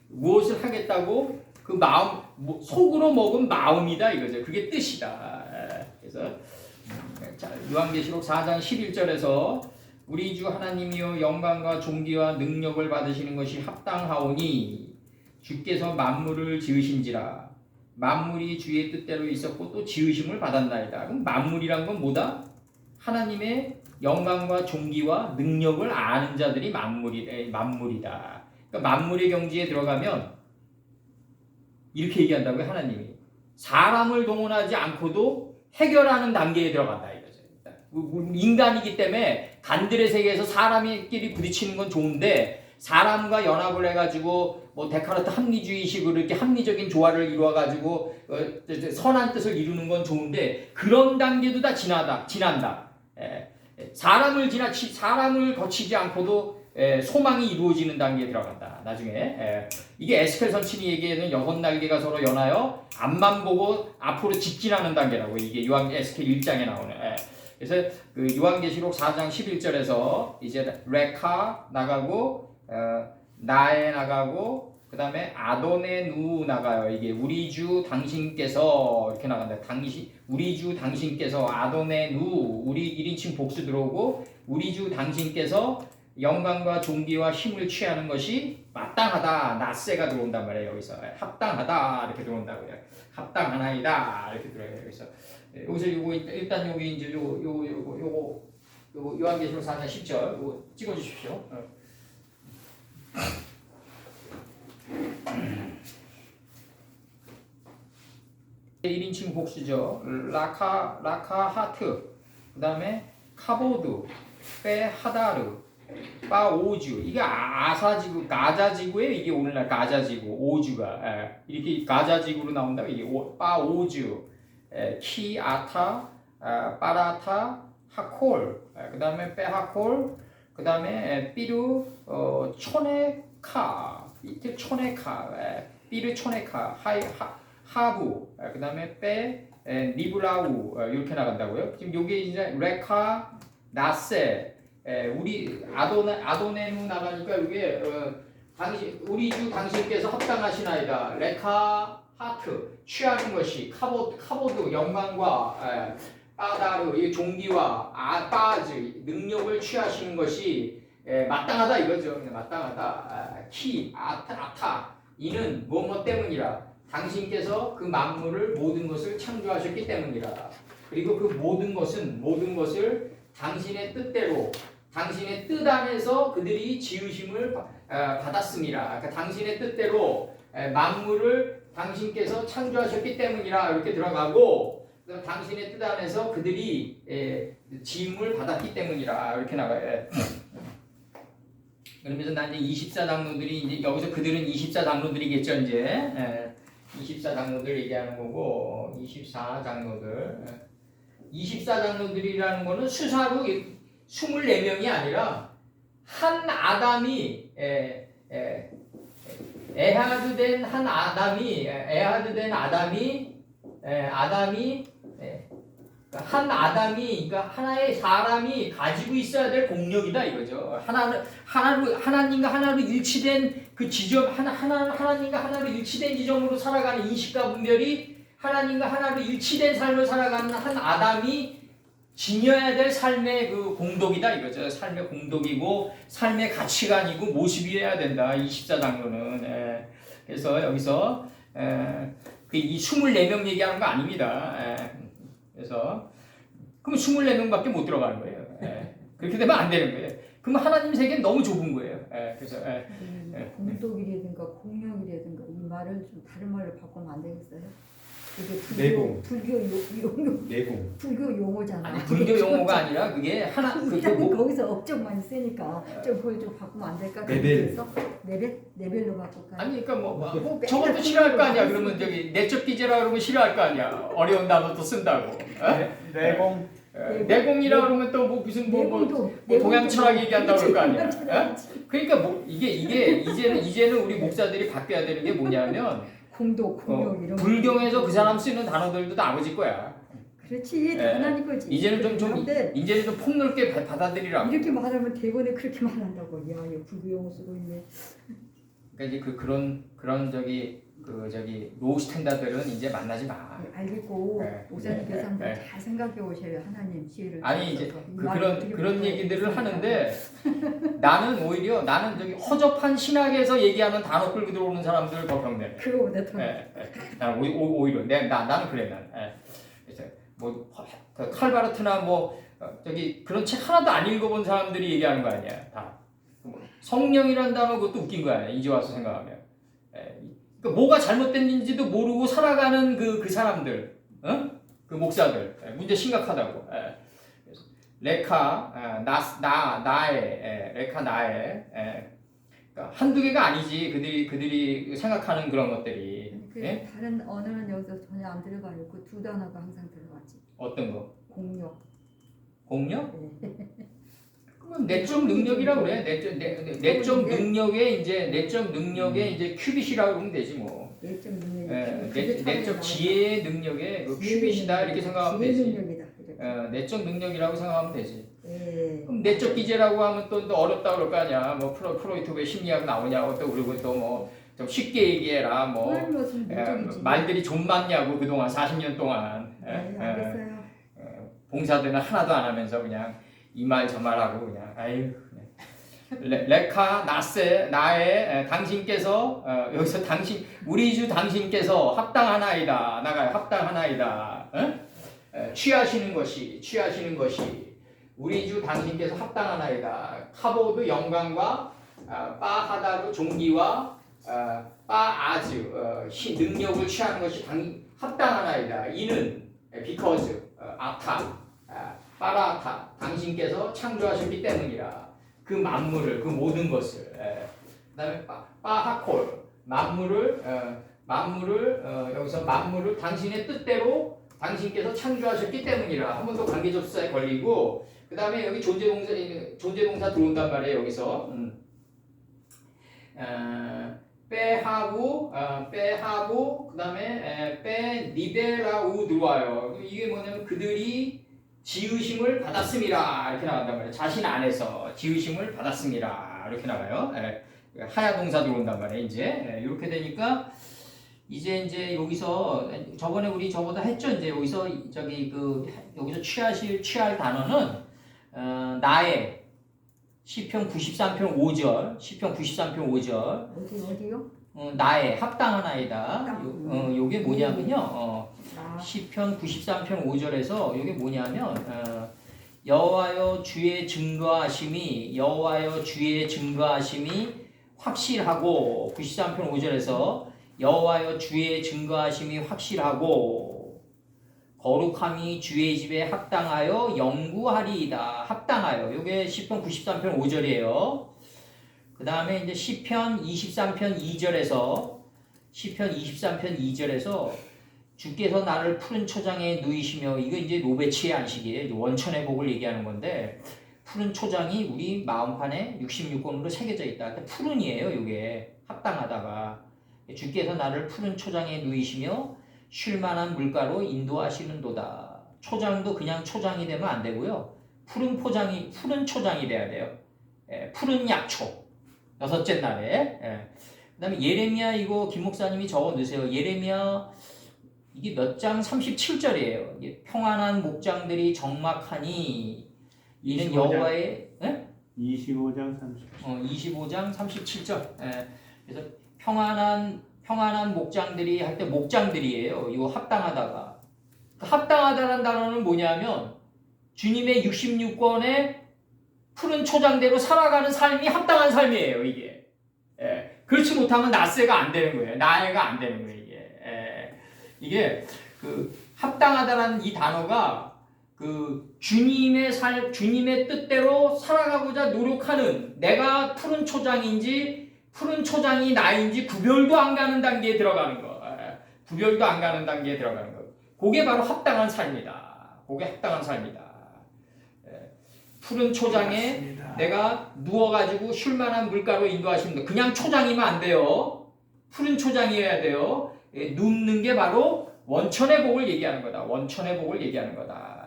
무엇을 하겠다고 그 마음 속으로 먹은 마음이다 이거죠. 그게 뜻이다. 그래서 자, 요한계시록 4장 11절에서 우리 주 하나님이여 영광과 존귀와 능력을 받으시는 것이 합당하오니 주께서 만물을 지으신지라 만물이 주의 뜻대로 있었고 또 지으심을 받았나이다. 그럼 만물이란 건 뭐다? 하나님의 영광과 존귀와 능력을 아는 자들이 만물이다. 그러니까 만물의 경지에 들어가면 이렇게 얘기한다고요. 하나님이 사람을 동원하지 않고도 해결하는 단계에 들어간다 이거죠. 인간이기 때문에 간들의 세계에서 사람끼리 부딪히는 건 좋은데 사람과 연합을 해가지고 뭐 데카르트 합리주의식으로 이렇게 합리적인 조화를 이루어가지고 선한 뜻을 이루는 건 좋은데 그런 단계도 다 지난다. 사람을 거치지 않고도 소망이 이루어지는 단계에 들어간다. 나중에 이게 에스겔 선친이 얘기하는 6날개가 서로 연하여 앞만 보고 앞으로 직진하는 단계라고 이게 에스겔 1장에 나오는. 그래서 그 요한계시록 4장 11절에서 이제 레카 나가고 나에 나가고 그 다음에 아도네누 나가요. 이게 우리 주 당신께서 이렇게 나간다. 우리 주 당신께서 아도네누 우리 1인칭 복수 들어오고 우리 주 당신께서 영광과 존귀와 힘을 취하는 것이 마땅하다. 나세가 들어온단 말이에요. 여기서 합당하다 이렇게 들어온다고요. 합당하나이다 이렇게 들어요. 여기서 요거 일단 여기 이제 요거 요한계시록 4장 10절 요거 찍어 주십시오. 1인칭 복수죠. 라카하트, 그 다음에 카보드, 페하다르, 파오주. 이게 아사지구, 가자지구에 이게 오늘날 가자지구, 오주가 이렇게 가자지구로 나온다. 이게 파오주, 키아타, 파라타, 하콜, 그 다음에 페하콜, 그 다음에 삐르 초네카, 이게 초네카, 삐르 초네카, 하부, 그 다음에 니브라우 이렇게 나간다고요. 지금 요게 이제 레카, 나세, 우리 아도네누 나가니까 이게 우리 주 당신께서 합당하시나이다. 레카 하트 취하는 것이 카보드 영광과 빠다르 이 종기와 빠즈 능력을 취하시는 것이 마땅하다 이거죠. 마땅하다. 키 아타 이는 무엇 때문이라 당신께서 그 만물을 모든 것을 창조하셨기 때문이라. 그리고 그 모든 것을 당신의 뜻대로 당신의 뜻 안에서 그들이 지으심을 받았습니다. 그러니까 당신의 뜻대로 만물을 당신께서 창조하셨기 때문이라 이렇게 들어가고 당신의 뜻 안에서 그들이 지음을 받았기 때문이라 이렇게 나가요. 그러면서 난 이제 24장로들이 이제 여기서 그들은 24장로들이겠죠 이제 24장로들 얘기하는 거고 24장로들이라는 거는 수사로 24명이 아니라 한 아담이 에하드된 그러니까 하나의 사람이 가지고 있어야 될 공력이다 이거죠. 하나님과 하나로 일치된 그 지점 하나님과 하나로 일치된 지점으로 살아가는 인식과 분별이 하나님과 하나로 일치된 삶을 살아가는 한 아담이 지녀야 될 삶의 그 공덕이다 이거죠. 삶의 공덕이고 삶의 가치관이고 모습이어야 된다. 24장로는. 그래서 여기서 이 24명 얘기하는 거 아닙니다. 그래서 그럼 24명밖에 못 들어가는 거예요. 그렇게 되면 안 되는 거예요. 그럼 하나님 세계는 너무 좁은 거예요. 그래서 공덕이라든가 공력이라든가 이 말을 좀 다른 말로 바꾸면 안 되겠어요? 내공. 불교 용어잖아. 아니, 불교 용어가 아니라 그게 하나 거기서 업적만 쓰니까 그걸 좀 바꾸면 안 될까? 레벨. 레벨로 바꿀까? 아니 그러니까 뭐 저것도 싫어할 거 아니야. 그러면 저기 내적 기제라 그러면 싫어할 거 아니야. 어려운 단어도 쓴다고. 내공. 내공이라 그러면 또 뭐 무슨 뭐 동양 철학 얘기한다고 그럴 거 아니야. 그러니까 뭐 이게 이제는 우리 목사들이 바뀌어야 되는 게 뭐냐면 공덕, 공력 이런 불경에서 그 사람 쓰는 단어들도 다 아버지 거야. 그렇지, 하나님 거지. 이제는 좀 폭넓게 받아들이라고. 이렇게 말하면 대본에 그렇게 말한다고. 야, 이거 불교 용어 쓰고 있네. 그러니까 이제 그런 저기 로우 스탠다드들은 이제 만나지 마. 네, 알겠고 네. 목사님께서 한번 네. 잘 생각해 오셔요. 하나님 지혜를 아니 이제 주셔서. 이 그, 말을 그런 드리고 그런 얘기들을 있습니다. 하는데 나는 저기 허접한 신학에서 얘기하는 단어 끌고 들어오는 사람들 더 병내네. 그거보다 더 나는 오히려 나는 그래 난. 그래서 뭐 칼바르트나 뭐 저기 그런 책 하나도 안 읽어본 사람들이 얘기하는 거 아니야 다. 성령이라는 단어 그것도 웃긴 거 아니야 이제 와서 생각하면. 그러니까 뭐가 잘못됐는지도 모르고 살아가는 그 사람들, 그 목사들 문제 심각하다고. 그래서 레카 나의 그러니까 한두 개가 아니지 그들이 생각하는 그런 것들이. 그 예? 다른 언어는 여기서 전혀 안 들어가 있고 두 단어가 항상 들어가지. 어떤 거? 공력. 공력? 네. 그건 내적 능력이라고 그래. 내적 능력의 이제 큐빗이라고 그러면 되지 뭐. 내적 능력. 내적 지혜의 능력의 그 큐빗이다 이렇게 생각하면 지혜 되지. 능력이다. 이렇게. 내적 능력이라고 생각하면 되지. 예. 그럼 내적 기제라고 하면 또 어렵다 그럴 거 아니야. 뭐 프로이트 왜 심리학 나오냐고 또 그리고 또 뭐 좀 쉽게 얘기해라. 뭐 말들이 좀 많냐고 그동안 40년 동안. 네, 알겠어요. 봉사들은 하나도 안 하면서 그냥 이 말 저 말하고 그냥 아유. 레카 나의 당신께서 여기서 우리 주 당신께서 합당하나이다 나가요. 합당하나이다. 취하시는 것이 우리 주 당신께서 합당하나이다. 카보드 영광과 빠하다르 종기와 빠아즈 능력을 취하는 것이 합당하나이다. 이는 because 빠라타 당신께서 창조하셨기 때문이라. 그 만물을 그 모든 것을 그다음에 빠하콜 만물을 여기서 만물을 당신의 뜻대로 당신께서 창조하셨기 때문이라. 한 번 더 관계접사에 걸리고 그다음에 여기 존재동사 들어온단 말이에요. 여기서 빼하고 그다음에 빼 니베라우 들어와요. 이게 뭐냐면 그들이 지으심을 받았음이라 이렇게 나간단 말이에요. 자신 안에서 지으심을 받았음이라 이렇게 나가요. 하야 동사 들어온단 말이에요. 이제 이렇게 되니까 이제 여기서 저번에 우리 저보다 했죠. 이제 여기서 여기서 취할 단어는 나의 시편 93편 5절 어디요? 나의 합당하나이다. 요게 뭐냐면요. 시편 93편 5절에서 요게 뭐냐면 여호와여 주의 증거하심이 확실하고 93편 5절에서 여호와여 주의 증거하심이 확실하고 거룩함이 주의 집에 합당하여 영구하리이다. 합당하여. 요게 시편 93편 5절이에요. 그 다음에 이제 시편 23편 2절에서 주께서 나를 푸른 초장에 누이시며 이거 이제 로베치의 안식이에요. 원천의 복을 얘기하는 건데 푸른 초장이 우리 마음판에 66권으로 새겨져 있다. 그러니까 푸른이에요. 요게 합당하다가 주께서 나를 푸른 초장에 누이시며 쉴만한 물가로 인도하시는도다. 초장도 그냥 초장이 되면 안 되고요. 푸른 초장이 돼야 돼요. 푸른 약초. 6째 날에. 그 다음에 예레미야 이거 김 목사님이 적어 넣으세요. 예레미야 이게 몇 장 37절이에요. 평안한 목장들이 적막하니 이는 여호와의 25장 37절. 25장 37절. 그래서 평안한 목장들이 할 때 목장들이에요. 이거 합당하다가. 합당하다는 단어는 뭐냐면 주님의 66권의 푸른 초장대로 살아가는 삶이 합당한 삶이에요. 이게. 그렇지 못하면 나세가 안 되는 거예요. 나애가 안 되는 거예요. 이게 그 합당하다라는 이 단어가 그 주님의 뜻대로 살아가고자 노력하는 내가 푸른 초장인지 푸른 초장이 나인지 구별도 안 가는 단계에 들어가는 거. 구별도 안 가는 단계에 들어가는 거. 그게 바로 합당한 삶이다. 그게 합당한 삶이다. 푸른 초장에 맞습니다. 내가 누워가지고 쉴만한 물가로 인도하십니다. 그냥 초장이면 안 돼요. 푸른 초장이어야 돼요. 눕는 게 바로 원천의 복을 얘기하는 거다. 원천의 복을 얘기하는 거다.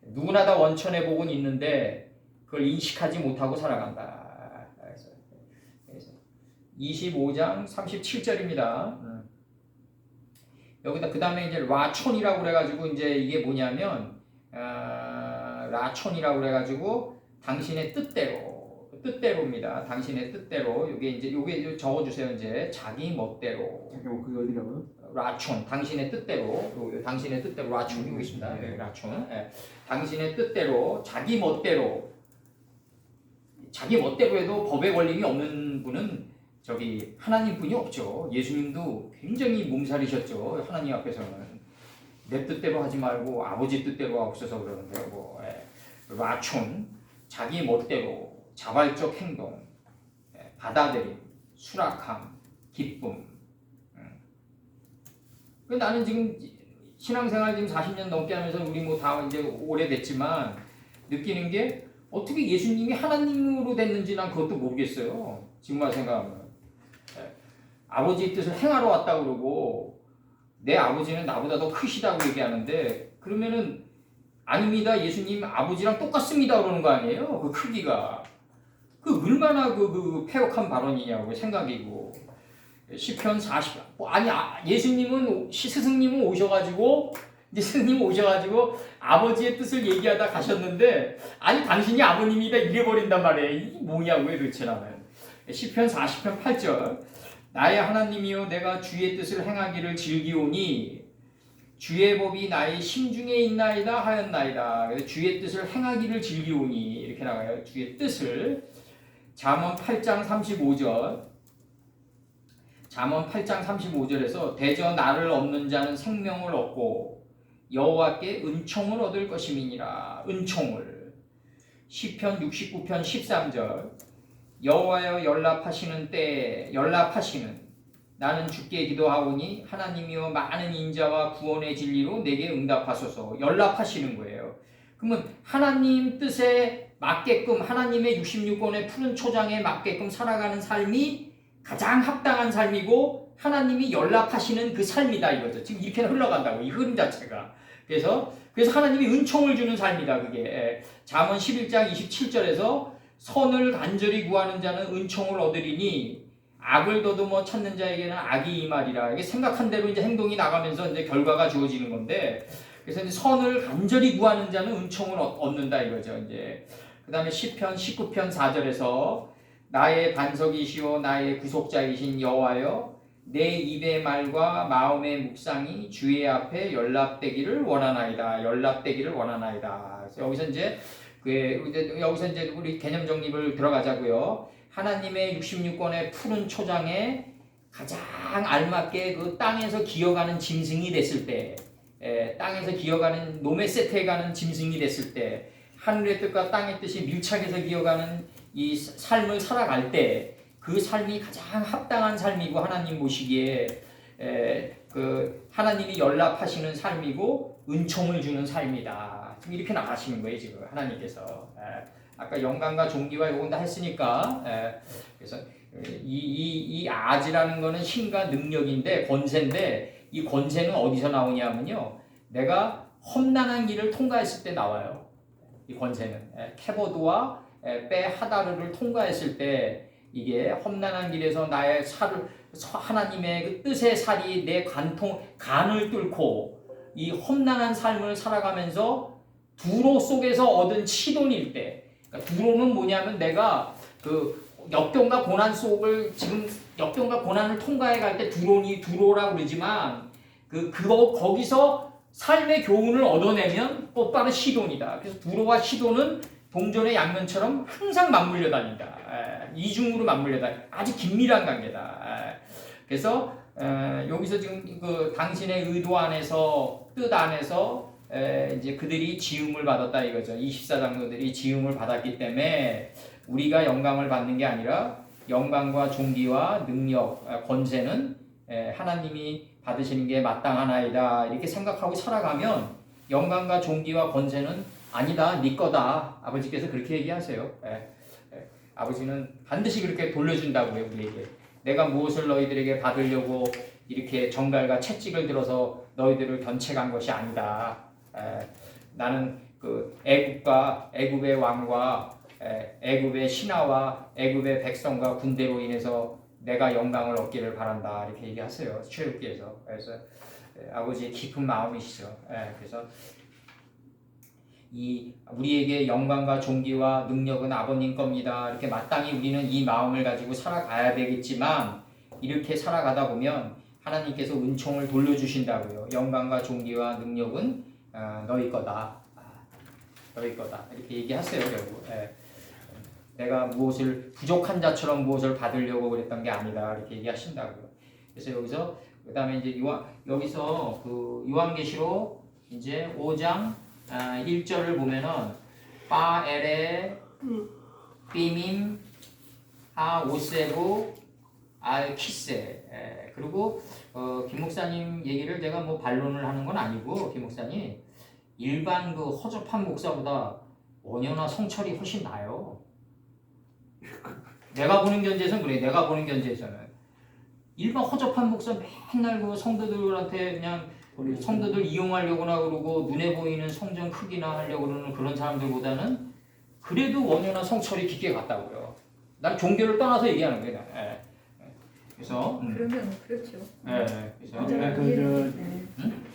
누구나 다 원천의 복은 있는데 그걸 인식하지 못하고 살아간다. 그래서 25장 37절입니다. 여기다 그 다음에 이제 라촌이라고 그래가지고 이제 이게 뭐냐면 라촌이라고 그래가지고 당신의 뜻대로입니다. 당신의 뜻대로 요게 적어주세요. 이제 자기 멋대로. 잠깐만 그게 어디라고요? 라촌 당신의 뜻대로 당신의 뜻대로 라촌 여기 있습니다. 네, 라촌. 네. 당신의 뜻대로 자기 멋대로 해도 법에 걸림이 없는 분은 저기 하나님뿐이 없죠. 예수님도 굉장히 몸살이셨죠. 하나님 앞에서는 내 뜻대로 하지 말고 아버지 뜻대로 하옵소서 그러는데요. 뭐 라촌 자기 멋대로 자발적 행동, 받아들임, 수락함, 기쁨. 나는 지금 신앙생활 지금 40년 넘게 하면서 우리 뭐 다 이제 오래됐지만 느끼는 게 어떻게 예수님이 하나님으로 됐는지 난 그것도 모르겠어요. 지금만 생각하면. 아버지의 뜻을 행하러 왔다 그러고 내 아버지는 나보다 더 크시다고 얘기하는데 그러면은 아닙니다. 예수님 아버지랑 똑같습니다 그러는 거 아니에요? 그 크기가. 그 얼마나 그 폐역한 발언이냐고 생각이고. 시편 40 예수님은 스승님은 오셔가지고 아버지의 뜻을 얘기하다 가셨는데 아니 당신이 아버님이다 이래버린단 말이에요. 이게 뭐냐고요 도대체 나는. 시편 40편 8절 나의 하나님이여 내가 주의 뜻을 행하기를 즐기오니 주의 법이 나의 심중에 있나이다 하였나이다. 그래서 주의 뜻을 행하기를 즐기오니 이렇게 나가요. 주의 뜻을. 잠언 8장 35절 잠언 8장 35절에서 대저 나를 얻는 자는 생명을 얻고 여호와께 은총을 얻을 것임이니라. 은총을. 시편 69편 13절 여호와여 연락하시는 나는 주께 기도하오니 하나님이여 많은 인자와 구원의 진리로 내게 응답하소서. 연락하시는 거예요. 그러면 하나님 뜻에 맞게끔 하나님의 66권의 푸른 초장에 맞게끔 살아가는 삶이 가장 합당한 삶이고 하나님이 연락하시는 그 삶이다 이거죠. 지금 이렇게 흘러간다고 이 흐름 자체가. 그래서 하나님이 은총을 주는 삶이다 그게. 잠언 11장 27절에서 선을 간절히 구하는 자는 은총을 얻으리니 악을 더듬어 찾는 자에게는 악이 임하리라. 이게 생각한 대로 이제 행동이 나가면서 이제 결과가 주어지는 건데 그래서 이제 선을 간절히 구하는 자는 은총을 얻는다 이거죠. 이제 그다음에 시편 19편 4절에서 나의 반석이시오 나의 구속자이신 여호와여 내 입의 말과 마음의 묵상이 주의 앞에 연락되기를 원하나이다. 여기서 이제 우리 개념 정립을 들어가자고요. 하나님의 66권의 푸른 초장에 가장 알맞게 그 땅에서 기어가는 짐승이 됐을 때, 땅에서 기어가는 노메세트에 가는 짐승이 됐을 때, 하늘의 뜻과 땅의 뜻이 밀착해서 기어가는 이 삶을 살아갈 때 그 삶이 가장 합당한 삶이고 하나님 보시기에 그 하나님이 연락하시는 삶이고 은총을 주는 삶이다. 지금 이렇게 나가시는 거예요 지금 하나님께서. 아까 영광과 존귀와 요건 다 했으니까. 그래서 이 아지라는 거는 힘과 능력인데 권세인데 이 권세는 어디서 나오냐면요. 내가 험난한 길을 통과했을 때 나와요. 이 권세는 케보드와 빼 하다르를 통과했을 때 이게 험난한 길에서 나의 하나님의 그 뜻의 살이 내 간을 뚫고 이 험난한 삶을 살아가면서 두로 속에서 얻은 치돈일 때, 그러니까 두로는 뭐냐면 내가 그 역경과 고난 속을 지금 역경과 고난을 통과해 갈 때 두로라고 그러지만 거기서 삶의 교훈을 얻어내면 곧바로 시돈이다. 그래서 두로와 시돈은 동전의 양면처럼 항상 맞물려 다닌다. 이중으로 맞물려 다닌다. 아주 긴밀한 관계다. 그래서 여기서 지금 그 당신의 의도 안에서 뜻 안에서 이제 그들이 지음을 받았다 이거죠. 24장로들이 지음을 받았기 때문에 우리가 영광을 받는 게 아니라 영광과 존귀와 능력, 권세는 하나님이 받으시는 게 마땅하나이다. 이렇게 생각하고 살아가면 영광과 존귀와 권세는 아니다, 네 거다. 아버지께서 그렇게 얘기하세요. 아버지는 반드시 그렇게 돌려준다고요, 우리에게. 내가 무엇을 너희들에게 받으려고 이렇게 정갈과 채찍을 들어서 너희들을 견책한 것이 아니다. 나는 그 애굽의 왕과 애굽의 신하와 애굽의 백성과 군대로 인해서 내가 영광을 얻기를 바란다 이렇게 얘기하세요. 출애굽기에서. 그래서 아버지의 깊은 마음이시죠. 그래서 이 우리에게 영광과 존귀와 능력은 아버님 겁니다. 이렇게 마땅히 우리는 이 마음을 가지고 살아가야 되겠지만 이렇게 살아가다 보면 하나님께서 은총을 돌려주신다고요. 영광과 존귀와 능력은 너희 거다. 너희 거다. 이렇게 얘기하세요. 결국. 내가 무엇을 부족한 자처럼 무엇을 받으려고 그랬던 게 아니다. 이렇게 얘기하신다고요. 그래서 여기서 그다음에 이제 여기서 그 요한계시록 이제 5장 1절을 보면은 빠 에레 비밈 하 오세부 알 키세. 그리고 김 목사님 얘기를 제가 뭐 반론을 하는 건 아니고 김 목사님 일반 그 허접한 목사보다 원효나 성철이 훨씬 나아요. 내가 보는 견지에서는 그래. 내가 보는 견지에서는 일반 허접한 목사 맨날 그 성도들한테 그냥 성도들 이용하려고나 그러고 눈에 보이는 성전 크기나 하려고 그러는 그런 사람들보다는 그래도 원효나 성철이 깊게 갔다고요. 난 종교를 떠나서 얘기하는 거예요. 그래서 그러면 그렇죠. 그래서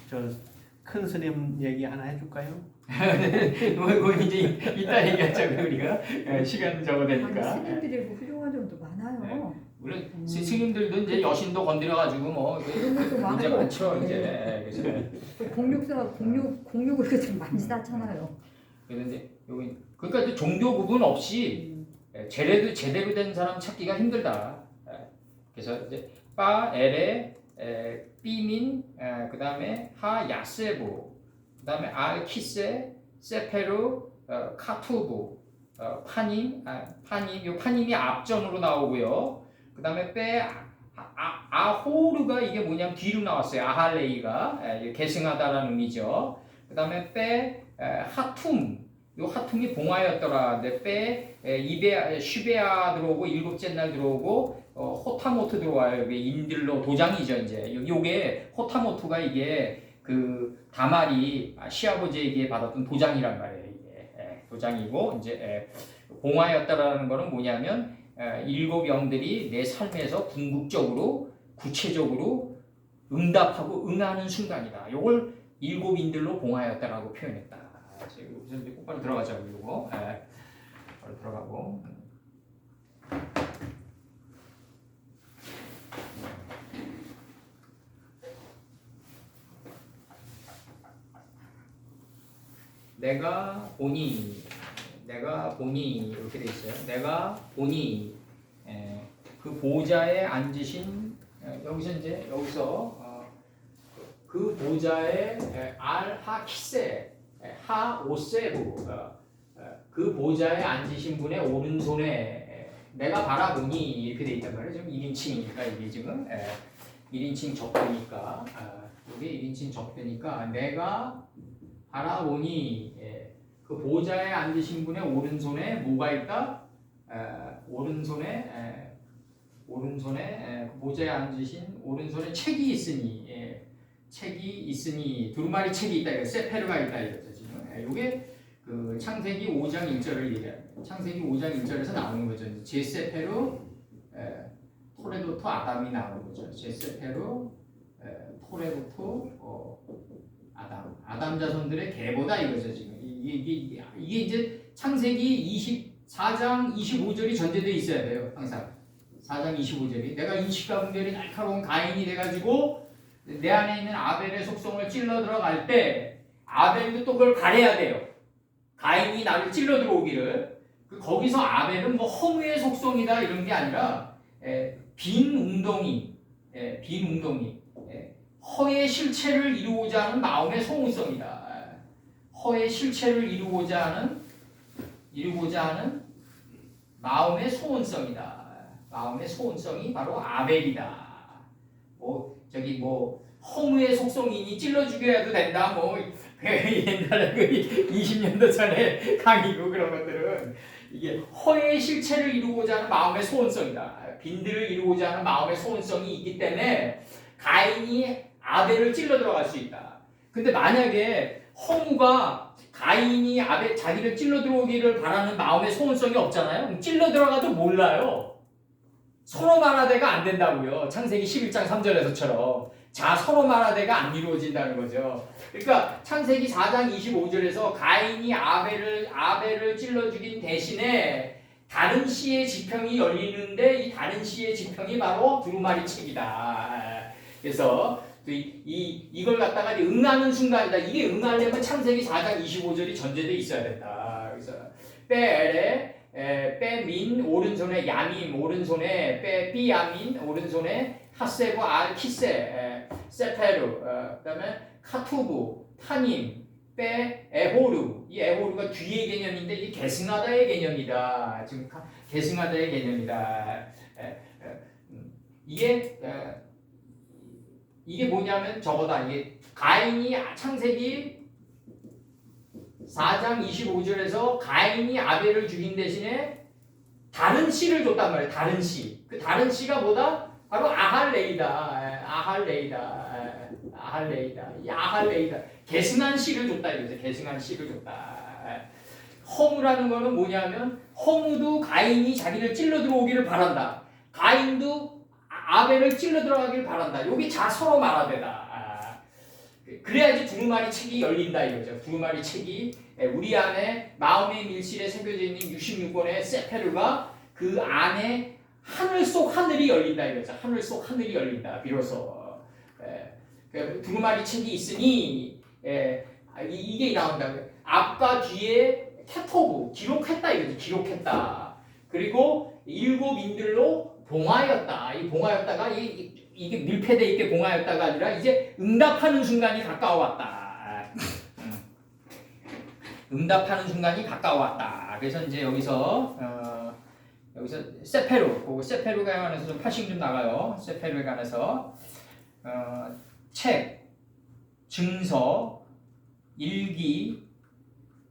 저큰 스님 얘기 하나 해줄까요? 그거 이제 이따 얘기하자고 우리가 시간 적어되니까. 아니 스님들이 뭐 훌륭한 점도 많아요. 물론 스님들도 이제 여신도 건드려가지고 뭐 그런 것도 문제 많고. 많죠 이제. 그래서 공욕을 그렇게 많이 쌓잖아요. 그런데 여기 그러니까 이제 종교 구분 없이 제대로 된 사람 찾기가 힘들다. 그래서 이제 빠 에레 삐민 그다음에 하 야세부 그다음에 알 키세 세페루 카투부 파님 요 파님이 앞전으로 나오고요. 그다음에 빼 아호르가 이게 뭐냐면 뒤로 나왔어요. 아할레이가 계승하다라는 의미죠. 그다음에 빼 하툼 요 하툼이 봉화였더라. 근데 빼 슈베아 들어오고 일곱째 날 들어오고 호타모트 들어와요. 이게 인들로 도장이죠 이제. 요게 호타모트가 이게 그 다말이 시아버지에게 받았던 도장이란 말이에요. 이게 도장이고 이제 봉화였다라는 거는 뭐냐면 일곱 영들이 내 삶에서 궁극적으로 구체적으로 응답하고 응하는 순간이다. 요걸 일곱 인들로 봉화였다라고 표현했다. 지금 이제 곧바로 들어가자고 이거. 바로 들어가고. 내가 보니 이렇게 돼 있어요. 내가 보니 그 보좌에 앉으신 여기서 그 보좌에 알하키세 하오세부 그 보좌에 앉으신 분의 오른손에 내가 바라보니 이렇게 돼 있단 말이에요. 지금 1인칭이니까 이게 지금 1인칭 접대니까 이게 1인칭 접대니까 내가 바라보니 그 보좌에 앉으신 분의 오른손에 뭐가 있다? 오른손에 보좌에 앉으신 오른손에 책이 있으니 두루마리 책이 있다. 세페르가 있다 이거죠 지금. 이게 그 창세기 5장 1절을 얘기합니다. 창세기 5장 1절에서 나오는 거죠. 제세페르 토레도토 아담이 나오는 거죠. 제세페르 토레도토 아담 자손들의 계보다 이거죠 지금. 이게 이제 창세기 24장 25절이 전제되어 있어야 돼요. 항상 4장 25절이 내가 인식과 분별이 날카로운 가인이 돼가지고 내 안에 있는 아벨의 속성을 찔러 들어갈 때 아벨도 또 그걸 가려야 돼요. 가인이 나를 찔러 들어오기를. 거기서 아벨은 뭐 허무의 속성이다 이런 게 아니라 빈 웅덩이 허의 실체를 이루고자 하는 마음의 소원성이다. 허의 실체를 이루고자 하는 마음의 소원성이다. 마음의 소원성이 바로 아벨이다. 허무의 속성이니 찔러 죽여야도 된다. 옛날에 20년도 전에 강의고 그런 것들은 이게 허의 실체를 이루고자 하는 마음의 소원성이다. 빈들을 이루고자 하는 마음의 소원성이 있기 때문에 가인이 아벨을 찔러 들어갈 수 있다. 근데 만약에 허무가 가인이 아벨 자기를 찔러 들어오기를 바라는 마음의 소원성이 없잖아요. 그럼 찔러 들어가도 몰라요. 서로 말하대가 안 된다고요. 창세기 11장 3절에서처럼. 자, 서로 말하대가 안 이루어진다는 거죠. 그러니까 창세기 4장 25절에서 가인이 아벨을 찔러 죽인 대신에 다른 씨의 지평이 열리는데 이 다른 씨의 지평이 바로 두루마리 책이다. 그래서 이걸 갖다가 응하는 순간이다. 이게 응하려면 창세기 4장 25절이 전제돼 있어야 된다. 그래서 빼민 오른손에 야민 오른손에 삐야민 오른손에 하세부 키세 세페루 그다음에 카투부 타님 에호루 이 에호루가 뒤의 개념인데 이게 계승하다의 개념이다. 지금 계승하다의 개념이다. 이게 뭐냐면 저거다. 이게 가인이 창세기 4장 25절에서 가인이 아벨을 죽인 대신에 다른 씨를 줬단 말이에요. 다른 씨. 그 다른 씨가 뭐다? 바로 아할레이다. 계승한 씨를 줬다 이거죠. 계승한 씨를 줬다. 허무라는 거는 뭐냐면 허무도 가인이 자기를 찔러 들어오기를 바란다. 가인도 아벨을 찔러 들어가기를 바란다. 여기 서로 말하대다. 그래야지 두루마리 책이 열린다 이거죠. 두루마리 책이 우리 안에 마음의 밀실에 새겨져 있는 66권의 세페르가 그 안에 하늘 속 하늘이 열린다 이거죠. 하늘 속 하늘이 열린다. 비로소 두루마리 책이 있으니 이게 나온다. 앞과 뒤에 캐토브 기록했다 이거죠. 기록했다. 그리고 일곱 인들로 봉하였다. 이 봉하였다가 이게 밀폐돼 있게 봉하였다가 아니라 이제 응답하는 순간이 가까워왔다. 응답하는 순간이 가까워왔다. 그래서 이제 여기서 세페루, 그리고 세페루에 관해서 좀 파싱 좀 나가요. 세페루에 관해서 책, 증서, 일기,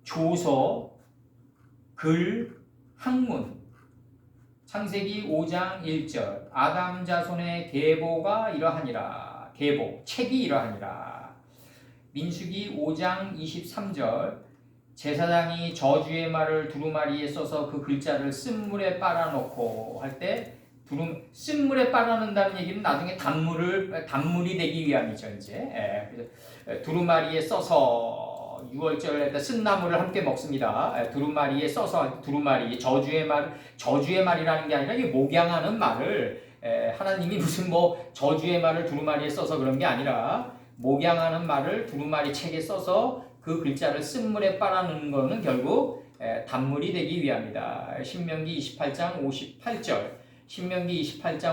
조서, 글, 학문. 창세기 5장 1절 아담 자손의 계보가 이러하니라. 계보, 책이 이러하니라. 민수기 5장 23절 제사장이 저주의 말을 두루마리에 써서 그 글자를 쓴물에 빨아놓고 할 때 쓴물에 빨아놓는다는 얘기는 나중에 단물이 되기 위함이죠. 이제 그래서 두루마리에 써서 6월절에 쓴 나물을 함께 먹습니다. 두루마리에 써서 두루마리 저주의 말이라는 게 아니라 이게 목양하는 말을 하나님이 무슨 뭐 저주의 말을 두루마리에 써서 그런 게 아니라 목양하는 말을 두루마리 책에 써서 그 글자를 쓴물에 빨아넣는 거는 결국 단물이 되기 위함이다. 신명기 28장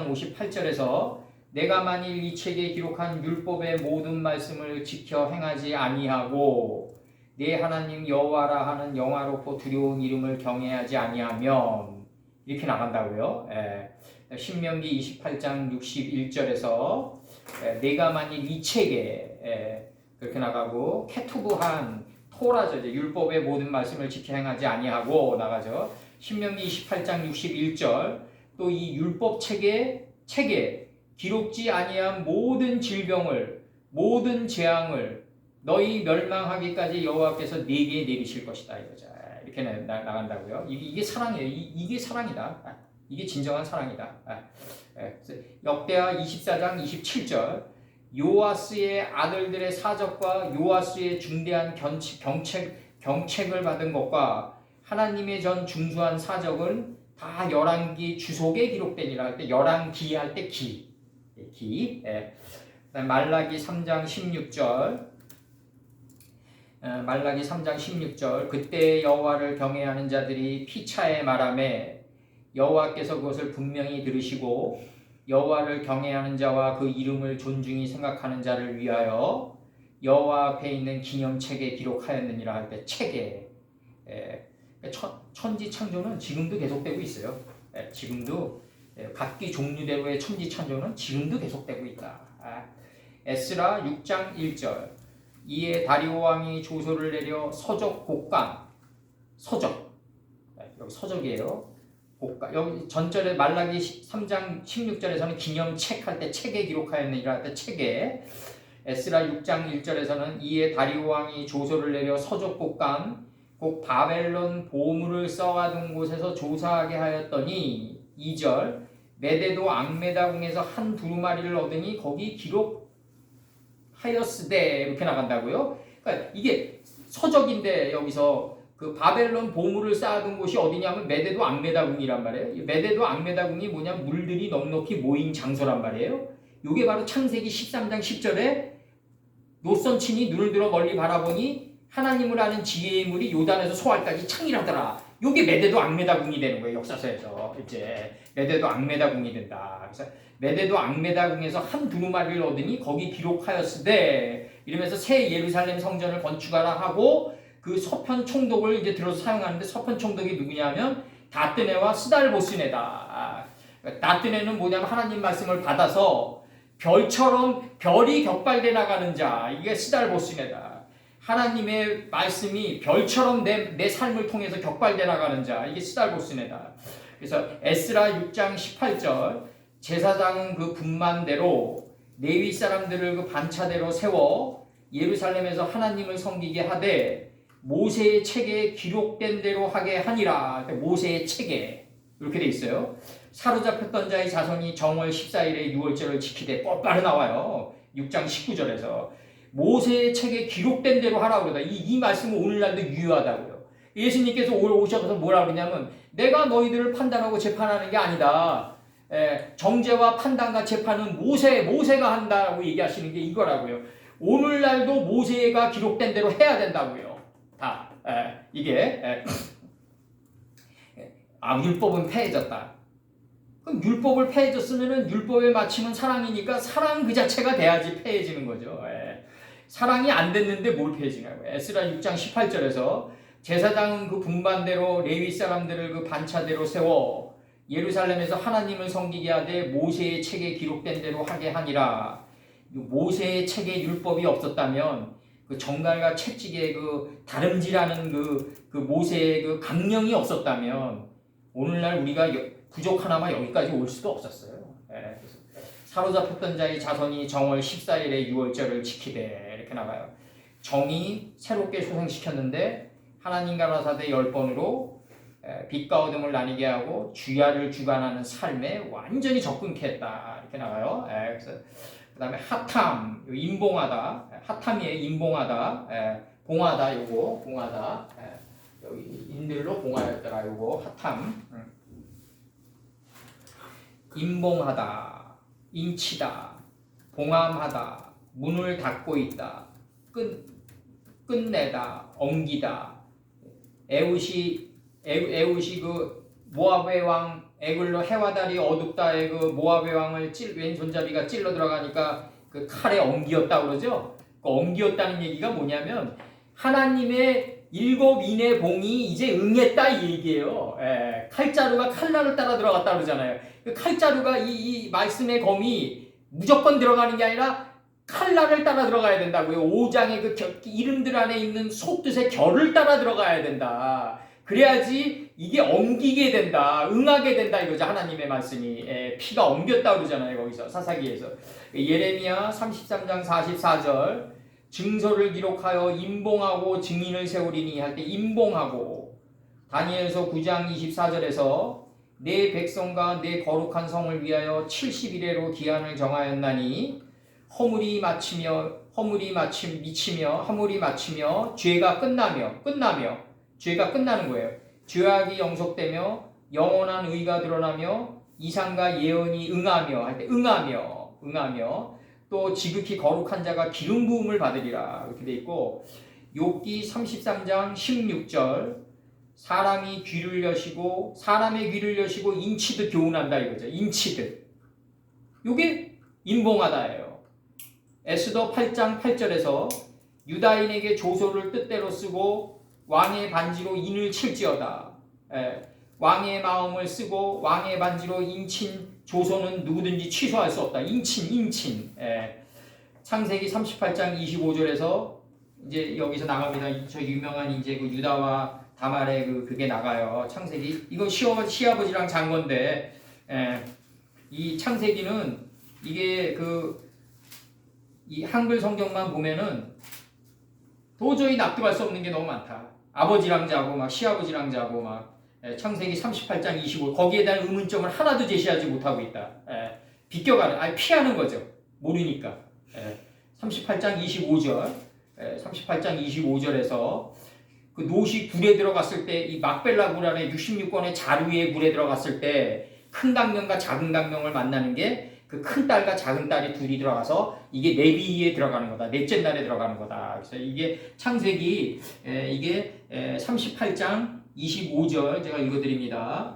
58절에서 내가 만일 이 책에 기록한 율법의 모든 말씀을 지켜 행하지 아니하고 내 하나님 여호와라 하는 영화롭고 두려운 이름을 경외하지 아니하면 이렇게 나간다고요. 신명기 28장 61절에서 내가 만일 이 책에 그렇게 나가고 케투브한 토라죠. 율법의 모든 말씀을 지켜 행하지 아니하고 나가죠. 신명기 28장 61절 또 이 율법 책에 기록지 아니한 모든 질병을 모든 재앙을 너희 멸망하기까지 여호와께서 네게 내리실 것이다 이거죠. 이렇게 나간다고요. 이게 사랑이에요. 이게 사랑이다. 이게 진정한 사랑이다. 역대하 24장 27절 요아스의 아들들의 사적과 요아스의 중대한 경책을 받은 것과 하나님의 전 중수한 사적은 다 열왕기 주속에 기록되니라. 할 때 열왕기 할 때 기. 말라기 3장 16절 말라기 3장 16절 그때 여호와를 경외하는 자들이 피차에 말하매 여호와께서 그것을 분명히 들으시고 여호와를 경외하는 자와 그 이름을 존중히 생각하는 자를 위하여 여호와 앞에 있는 기념책에 기록하였느니라. 할 때 책에 천지 창조는 지금도 계속되고 있어요. 지금도 각기 종류대로의 천지 창조는 지금도 계속되고 있다. 에스라 6장 1절 이에 다리오 왕이 조서를 내려 서적 곡간 여기 서적이에요. 곡간 여기 전절에 말라기 3장 16절에서는 기념책 할 때 책에 기록하였느니라. 할 때 책에 에스라 6장 1절에서는 이에 다리오 왕이 조서를 내려 서적 곡간 곧 바벨론 보물을 써와둔 곳에서 조사하게 하였더니 2절 메대도 앙메다궁에서 한 두루마리를 얻으니 거기 기록하였으되 이렇게 나간다고요. 그러니까 이게 서적인데 여기서 그 바벨론 보물을 쌓아둔 곳이 어디냐면 메대도 앙메다궁이란 말이에요. 메대도 앙메다궁이 뭐냐 물들이 넉넉히 모인 장소란 말이에요. 이게 바로 창세기 13장 10절에 노선친이 눈을 들어 멀리 바라보니 하나님을 아는 지혜의 물이 요단에서 소알까지 창이라더라. 이게 메대도 앙메다궁이 되는 거예요. 역사서에서 이제 메대도 앙메다궁이 된다. 그래서 메대도 앙메다궁에서 한 두루마리를 얻으니 거기 기록하였으되 이러면서 새 예루살렘 성전을 건축하라 하고 그 서편 총독을 이제 들어서 사용하는데 서편 총독이 누구냐면 다뜨네와 스달보스네다. 다뜨네는 뭐냐면 하나님 말씀을 받아서 별처럼 별이 격발돼 나가는 자, 이게 스달보스네다. 하나님의 말씀이 별처럼 내 삶을 통해서 격발돼 나가는 자, 이게 스달보스네다. 그래서 에스라 6장 18절 제사장은 그 분만대로 레위 사람들을 그 반차대로 세워 예루살렘에서 하나님을 섬기게 하되 모세의 책에 기록된 대로 하게 하니라. 모세의 책에 이렇게 돼 있어요. 사로잡혔던 자의 자손이 정월 14일에 유월절을 지키되 뽀빠르 나와요. 6장 19절에서 모세의 책에 기록된 대로 하라고 그러다. 이 말씀은 오늘날도 유효하다고요. 예수님께서 오셔서 뭐라고 그러냐면 내가 너희들을 판단하고 재판하는 게 아니다. 정죄와 판단과 재판은 모세가 한다고 얘기하시는 게 이거라고요. 오늘날도 모세가 기록된 대로 해야 된다고요. 다 이게 율법은 폐해졌다. 그럼 율법을 폐해졌으면은 율법의 마침은 사랑이니까 사랑 그 자체가 돼야지 폐해지는 거죠. 사랑이 안 됐는데 뭘 폐해지냐고요. 에스라 6장 18절에서 제사장은 그 분반대로 레위 사람들을 그 반차대로 세워 예루살렘에서 하나님을 섬기게 하되 모세의 책에 기록된 대로 하게 하니라. 모세의 책에 율법이 없었다면 그 정갈과 채찍의 그 다름질하는 그 모세의 그 강령이 없었다면 오늘날 우리가 부족하나마 여기까지 올 수도 없었어요. 그래서 사로잡혔던 자의 자손이 정월 14일에 유월절을 지키되 이렇게 나가요. 정이 새롭게 소생시켰는데 하나님과 나사대 10번으로 빛과 어둠을 나뉘게 하고 주야를 주관하는 삶에 완전히 접근케 했다. 이렇게 나가요. 그래서 그 다음에 핫함, 인봉하다. 핫함이에요. 인봉하다. 봉하다, 요거. 봉하다. 여기 인들로 봉하였더라. 요거. 핫함. 인봉하다. 인치다. 봉함하다. 문을 닫고 있다. 끝내다. 엉기다. 에웃이 그 모압의 왕 에글로 해와 달이 어둡다의 그 모압의 왕을 왼손잡이가 찔러 들어가니까 그 칼에 엉기었다 그러죠. 그 엉기었다는 얘기가 뭐냐면 하나님의 7인의 봉이 이제 응했다 이 얘기예요. 칼자루가 칼날을 따라 들어갔다 그러잖아요. 그 칼자루가 이 말씀의 검이 무조건 들어가는 게 아니라 칼날을 따라 들어가야 된다고요. 5장의 그 이름들 안에 있는 속뜻의 결을 따라 들어가야 된다. 그래야지 이게 엉기게 된다, 응하게 된다 이거죠. 하나님의 말씀이 피가 엉겼다 그러잖아요. 거기서 사사기에서 예레미야 33장 44절 증서를 기록하여 임봉하고 증인을 세우리니 할 때 임봉하고 다니엘서 9장 24절에서 내 백성과 내 거룩한 성을 위하여 70일에로 기한을 정하였나니 허물이 마치며 죄가 끝나며 죄가 끝나는 거예요. 죄악이 영속되며 영원한 의가 드러나며 이상과 예언이 응하며 할 때 응하며 또 지극히 거룩한 자가 기름 부음을 받으리라 이렇게 돼 있고 욥기 33장 16절 사람의 귀를 여시고 인치듯 교훈한다 이거죠. 인치듯 요게 인봉하다예요. 에스더 8장 8절에서 유다인에게 조소를 뜻대로 쓰고 왕의 반지로 인을 칠지어다. 왕의 마음을 쓰고 왕의 반지로 인친 조소는 누구든지 취소할 수 없다. 인친. 창세기 38장 25절에서 이제 여기서 나갑니다. 저 유명한 이제 그 유다와 다말의 그게 나가요. 창세기 이거 시아버지랑 잔 건데 이 창세기는 이게 이 한글 성경만 보면은 도저히 납득할 수 없는 게 너무 많다. 아버지랑 자고 막 시아버지랑 자고 막 창세기 38장 25 거기에 대한 의문점을 하나도 제시하지 못하고 있다. 비껴가는, 피하는 거죠. 모르니까. 38장 25절 38장 25절에서 그 롯이 굴에 들어갔을 때 이 막벨라 굴 안에 66권의 자루의 굴에 들어갔을 때 큰 강명과 작은 강명을 만나는 게 그 큰 딸과 작은 딸이 둘이 들어가서 이게 레위기에 들어가는 거다. 넷째 날에 들어가는 거다. 그래서 이게 창세기 이게 38장 25절 제가 읽어드립니다.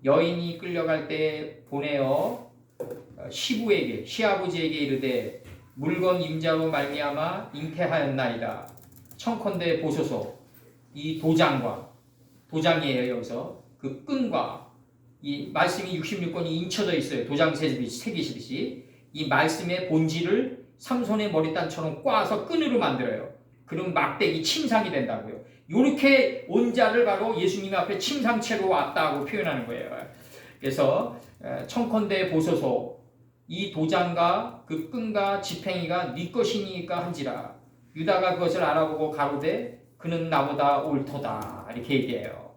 여인이 끌려갈 때 보내어 시부에게 시아버지에게 이르되 물건 임자로 말미암아 잉태하였나이다. 청컨대 보소서. 이 도장이에요. 여기서 그 끈과 이 말씀이 66권이 인쳐져 있어요. 도장 새기시듯이 이 말씀의 본질을 삼손의 머리단처럼 꽈서 끈으로 만들어요. 그럼 막대기 침상이 된다고요. 이렇게 온 자를 바로 예수님 앞에 침상체로 왔다고 표현하는 거예요. 그래서 청컨대 보소서. 이 도장과 그 끈과 지팽이가 네 것이니까 한지라. 유다가 그것을 알아보고 가로되 그는 나보다 옳도다. 이렇게 얘기해요.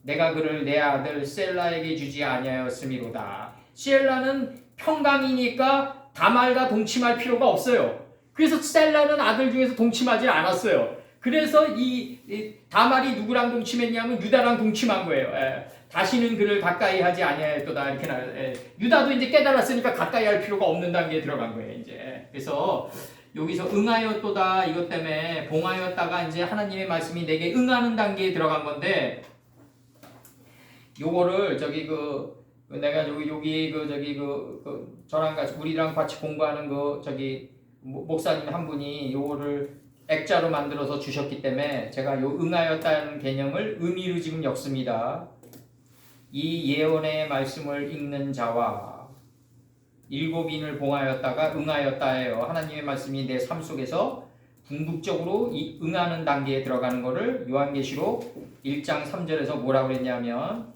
내가 그를 내 아들 셀라에게 주지 아니하였음이로다. 셀라는 평강이니까 다말과 동침할 필요가 없어요. 그래서 셀라는 아들 중에서 동침하지 않았어요. 그래서 이 다말이 누구랑 동침했냐면 유다랑 동침한 거예요. 다시는 그를 가까이 하지 아니하였도다. 이렇게 나와요. 유다도 이제 깨달았으니까 가까이 할 필요가 없는 단계에 들어간 거예요. 이제 그래서 여기서 응하였도다 이것 때문에 봉하였다가 이제 하나님의 말씀이 내게 응하는 단계에 들어간 건데. 요거를 내가 여기 저랑 같이 우리랑 같이 공부하는 목사님 한 분이 요거를 액자로 만들어서 주셨기 때문에 제가 요 응하였다는 개념을 의미로 지금 엮습니다. 이 예언의 말씀을 읽는 자와 일곱인을 봉하였다가 응하였다예요. 하나님의 말씀이 내 삶 속에서 궁극적으로 이 응하는 단계에 들어가는 거를 요한계시록 1장 3절에서 뭐라고 그랬냐면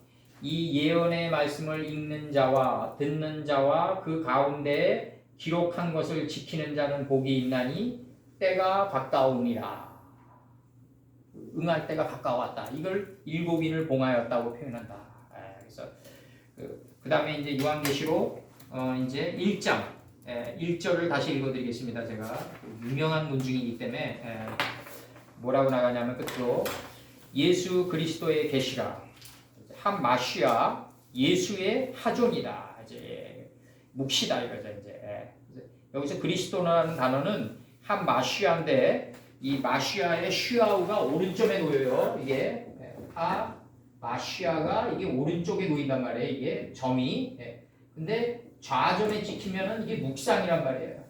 이 예언의 말씀을 읽는 자와 듣는 자와 그 가운데 기록한 것을 지키는 자는 복이 있나니 때가 가까우니라. 응할 때가 가까웠다. 이걸 일곱인을 봉하였다고 표현한다. 그래서 그 다음에 이제 요한계시록 이제 1장 1절을 다시 읽어드리겠습니다. 제가 유명한 문중이기 때문에 뭐라고 나가냐면 끝으로 예수 그리스도의 계시라. 한 마시아 예수의 하존이다. 이제 묵시다 이거죠. 이제 여기서 그리스도라는 단어는 한 마시아인데 이 마시아의 슈아우가 오른쪽에 놓여요. 이게 마시아가 이게 오른쪽에 놓인단 말이에요. 이게 점이. 근데 좌점에 찍히면은 이게 묵상이란 말이에요.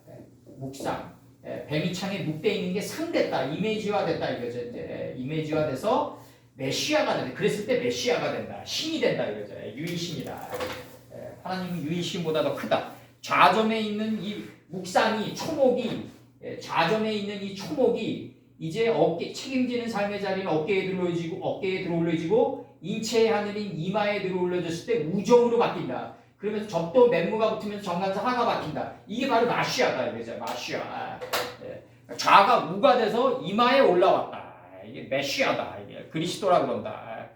묵상. 뱀이창에 묵돼 있는 게 상됐다. 이미지화됐다 이거죠. 이제 이미지화돼서 메시아가 된다. 그랬을 때 메시아가 된다. 신이 된다 이거죠. 유일신이다. 하나님은 유일신보다 더 크다. 좌점에 있는 이 묵상이 초목이 좌점에 있는 이 초목이 이제 책임지는 삶의 자리는 어깨에 들어올려지고 인체의 하늘인 이마에 들어올려졌을 때 우정으로 바뀐다. 그러면서 적도 맨무가 붙으면서 정관사 하가 바뀐다. 이게 바로 마시아다 이거죠. 마시아. 좌가 우가 돼서 이마에 올라왔다. 이게 메시아다. 이게 그리스도라 그런다.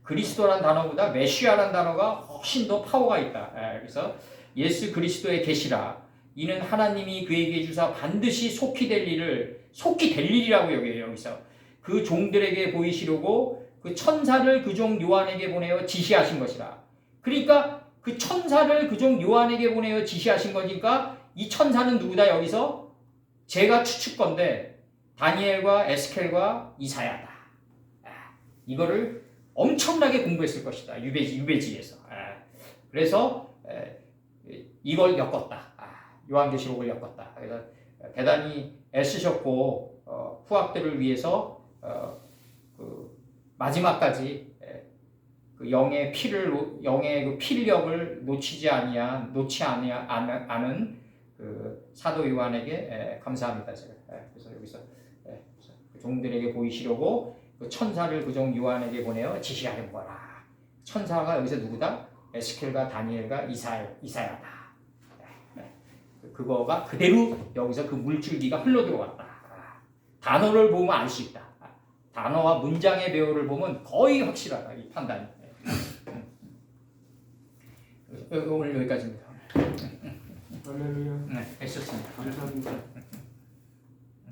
그리스도란 단어보다 메시아란 단어가 훨씬 더 파워가 있다. 그래서 예수 그리스도의 계시라. 이는 하나님이 그에게 주사 반드시 속히 될 일이라고 여기에요. 여기서 그 종들에게 보이시려고 그 천사를 그 종 요한에게 보내어 지시하신 것이라. 그러니까 그 천사를 그 종 요한에게 보내어 지시하신 거니까 이 천사는 누구다 여기서? 제가 추측건데 다니엘과 에스겔과 이사야다. 이거를 엄청나게 공부했을 것이다. 유배지에서. 그래서 이걸 엮었다. 요한계시록을 엮었다. 그래서 대단히 애쓰셨고 후학들을 위해서 그 마지막까지 그 영의 그 필력을 놓지 않은 그 사도 요한에게 감사합니다. 제가. 그래서 여기서 종들에게 보이시려고 그 천사를 그 종 요한에게 보내어 지시하는 거라. 천사가 여기서 누구다? 에스겔과 다니엘과 이사야다. 그거가 그대로 여기서 그 물줄기가 흘러 들어왔다. 단어를 보면 알 수 있다. 단어와 문장의 배우를 보면 거의 확실하다 이 판단이. 오늘 여기까지입니다. 할렐루야. 네, 했었습니다. 감사합니다.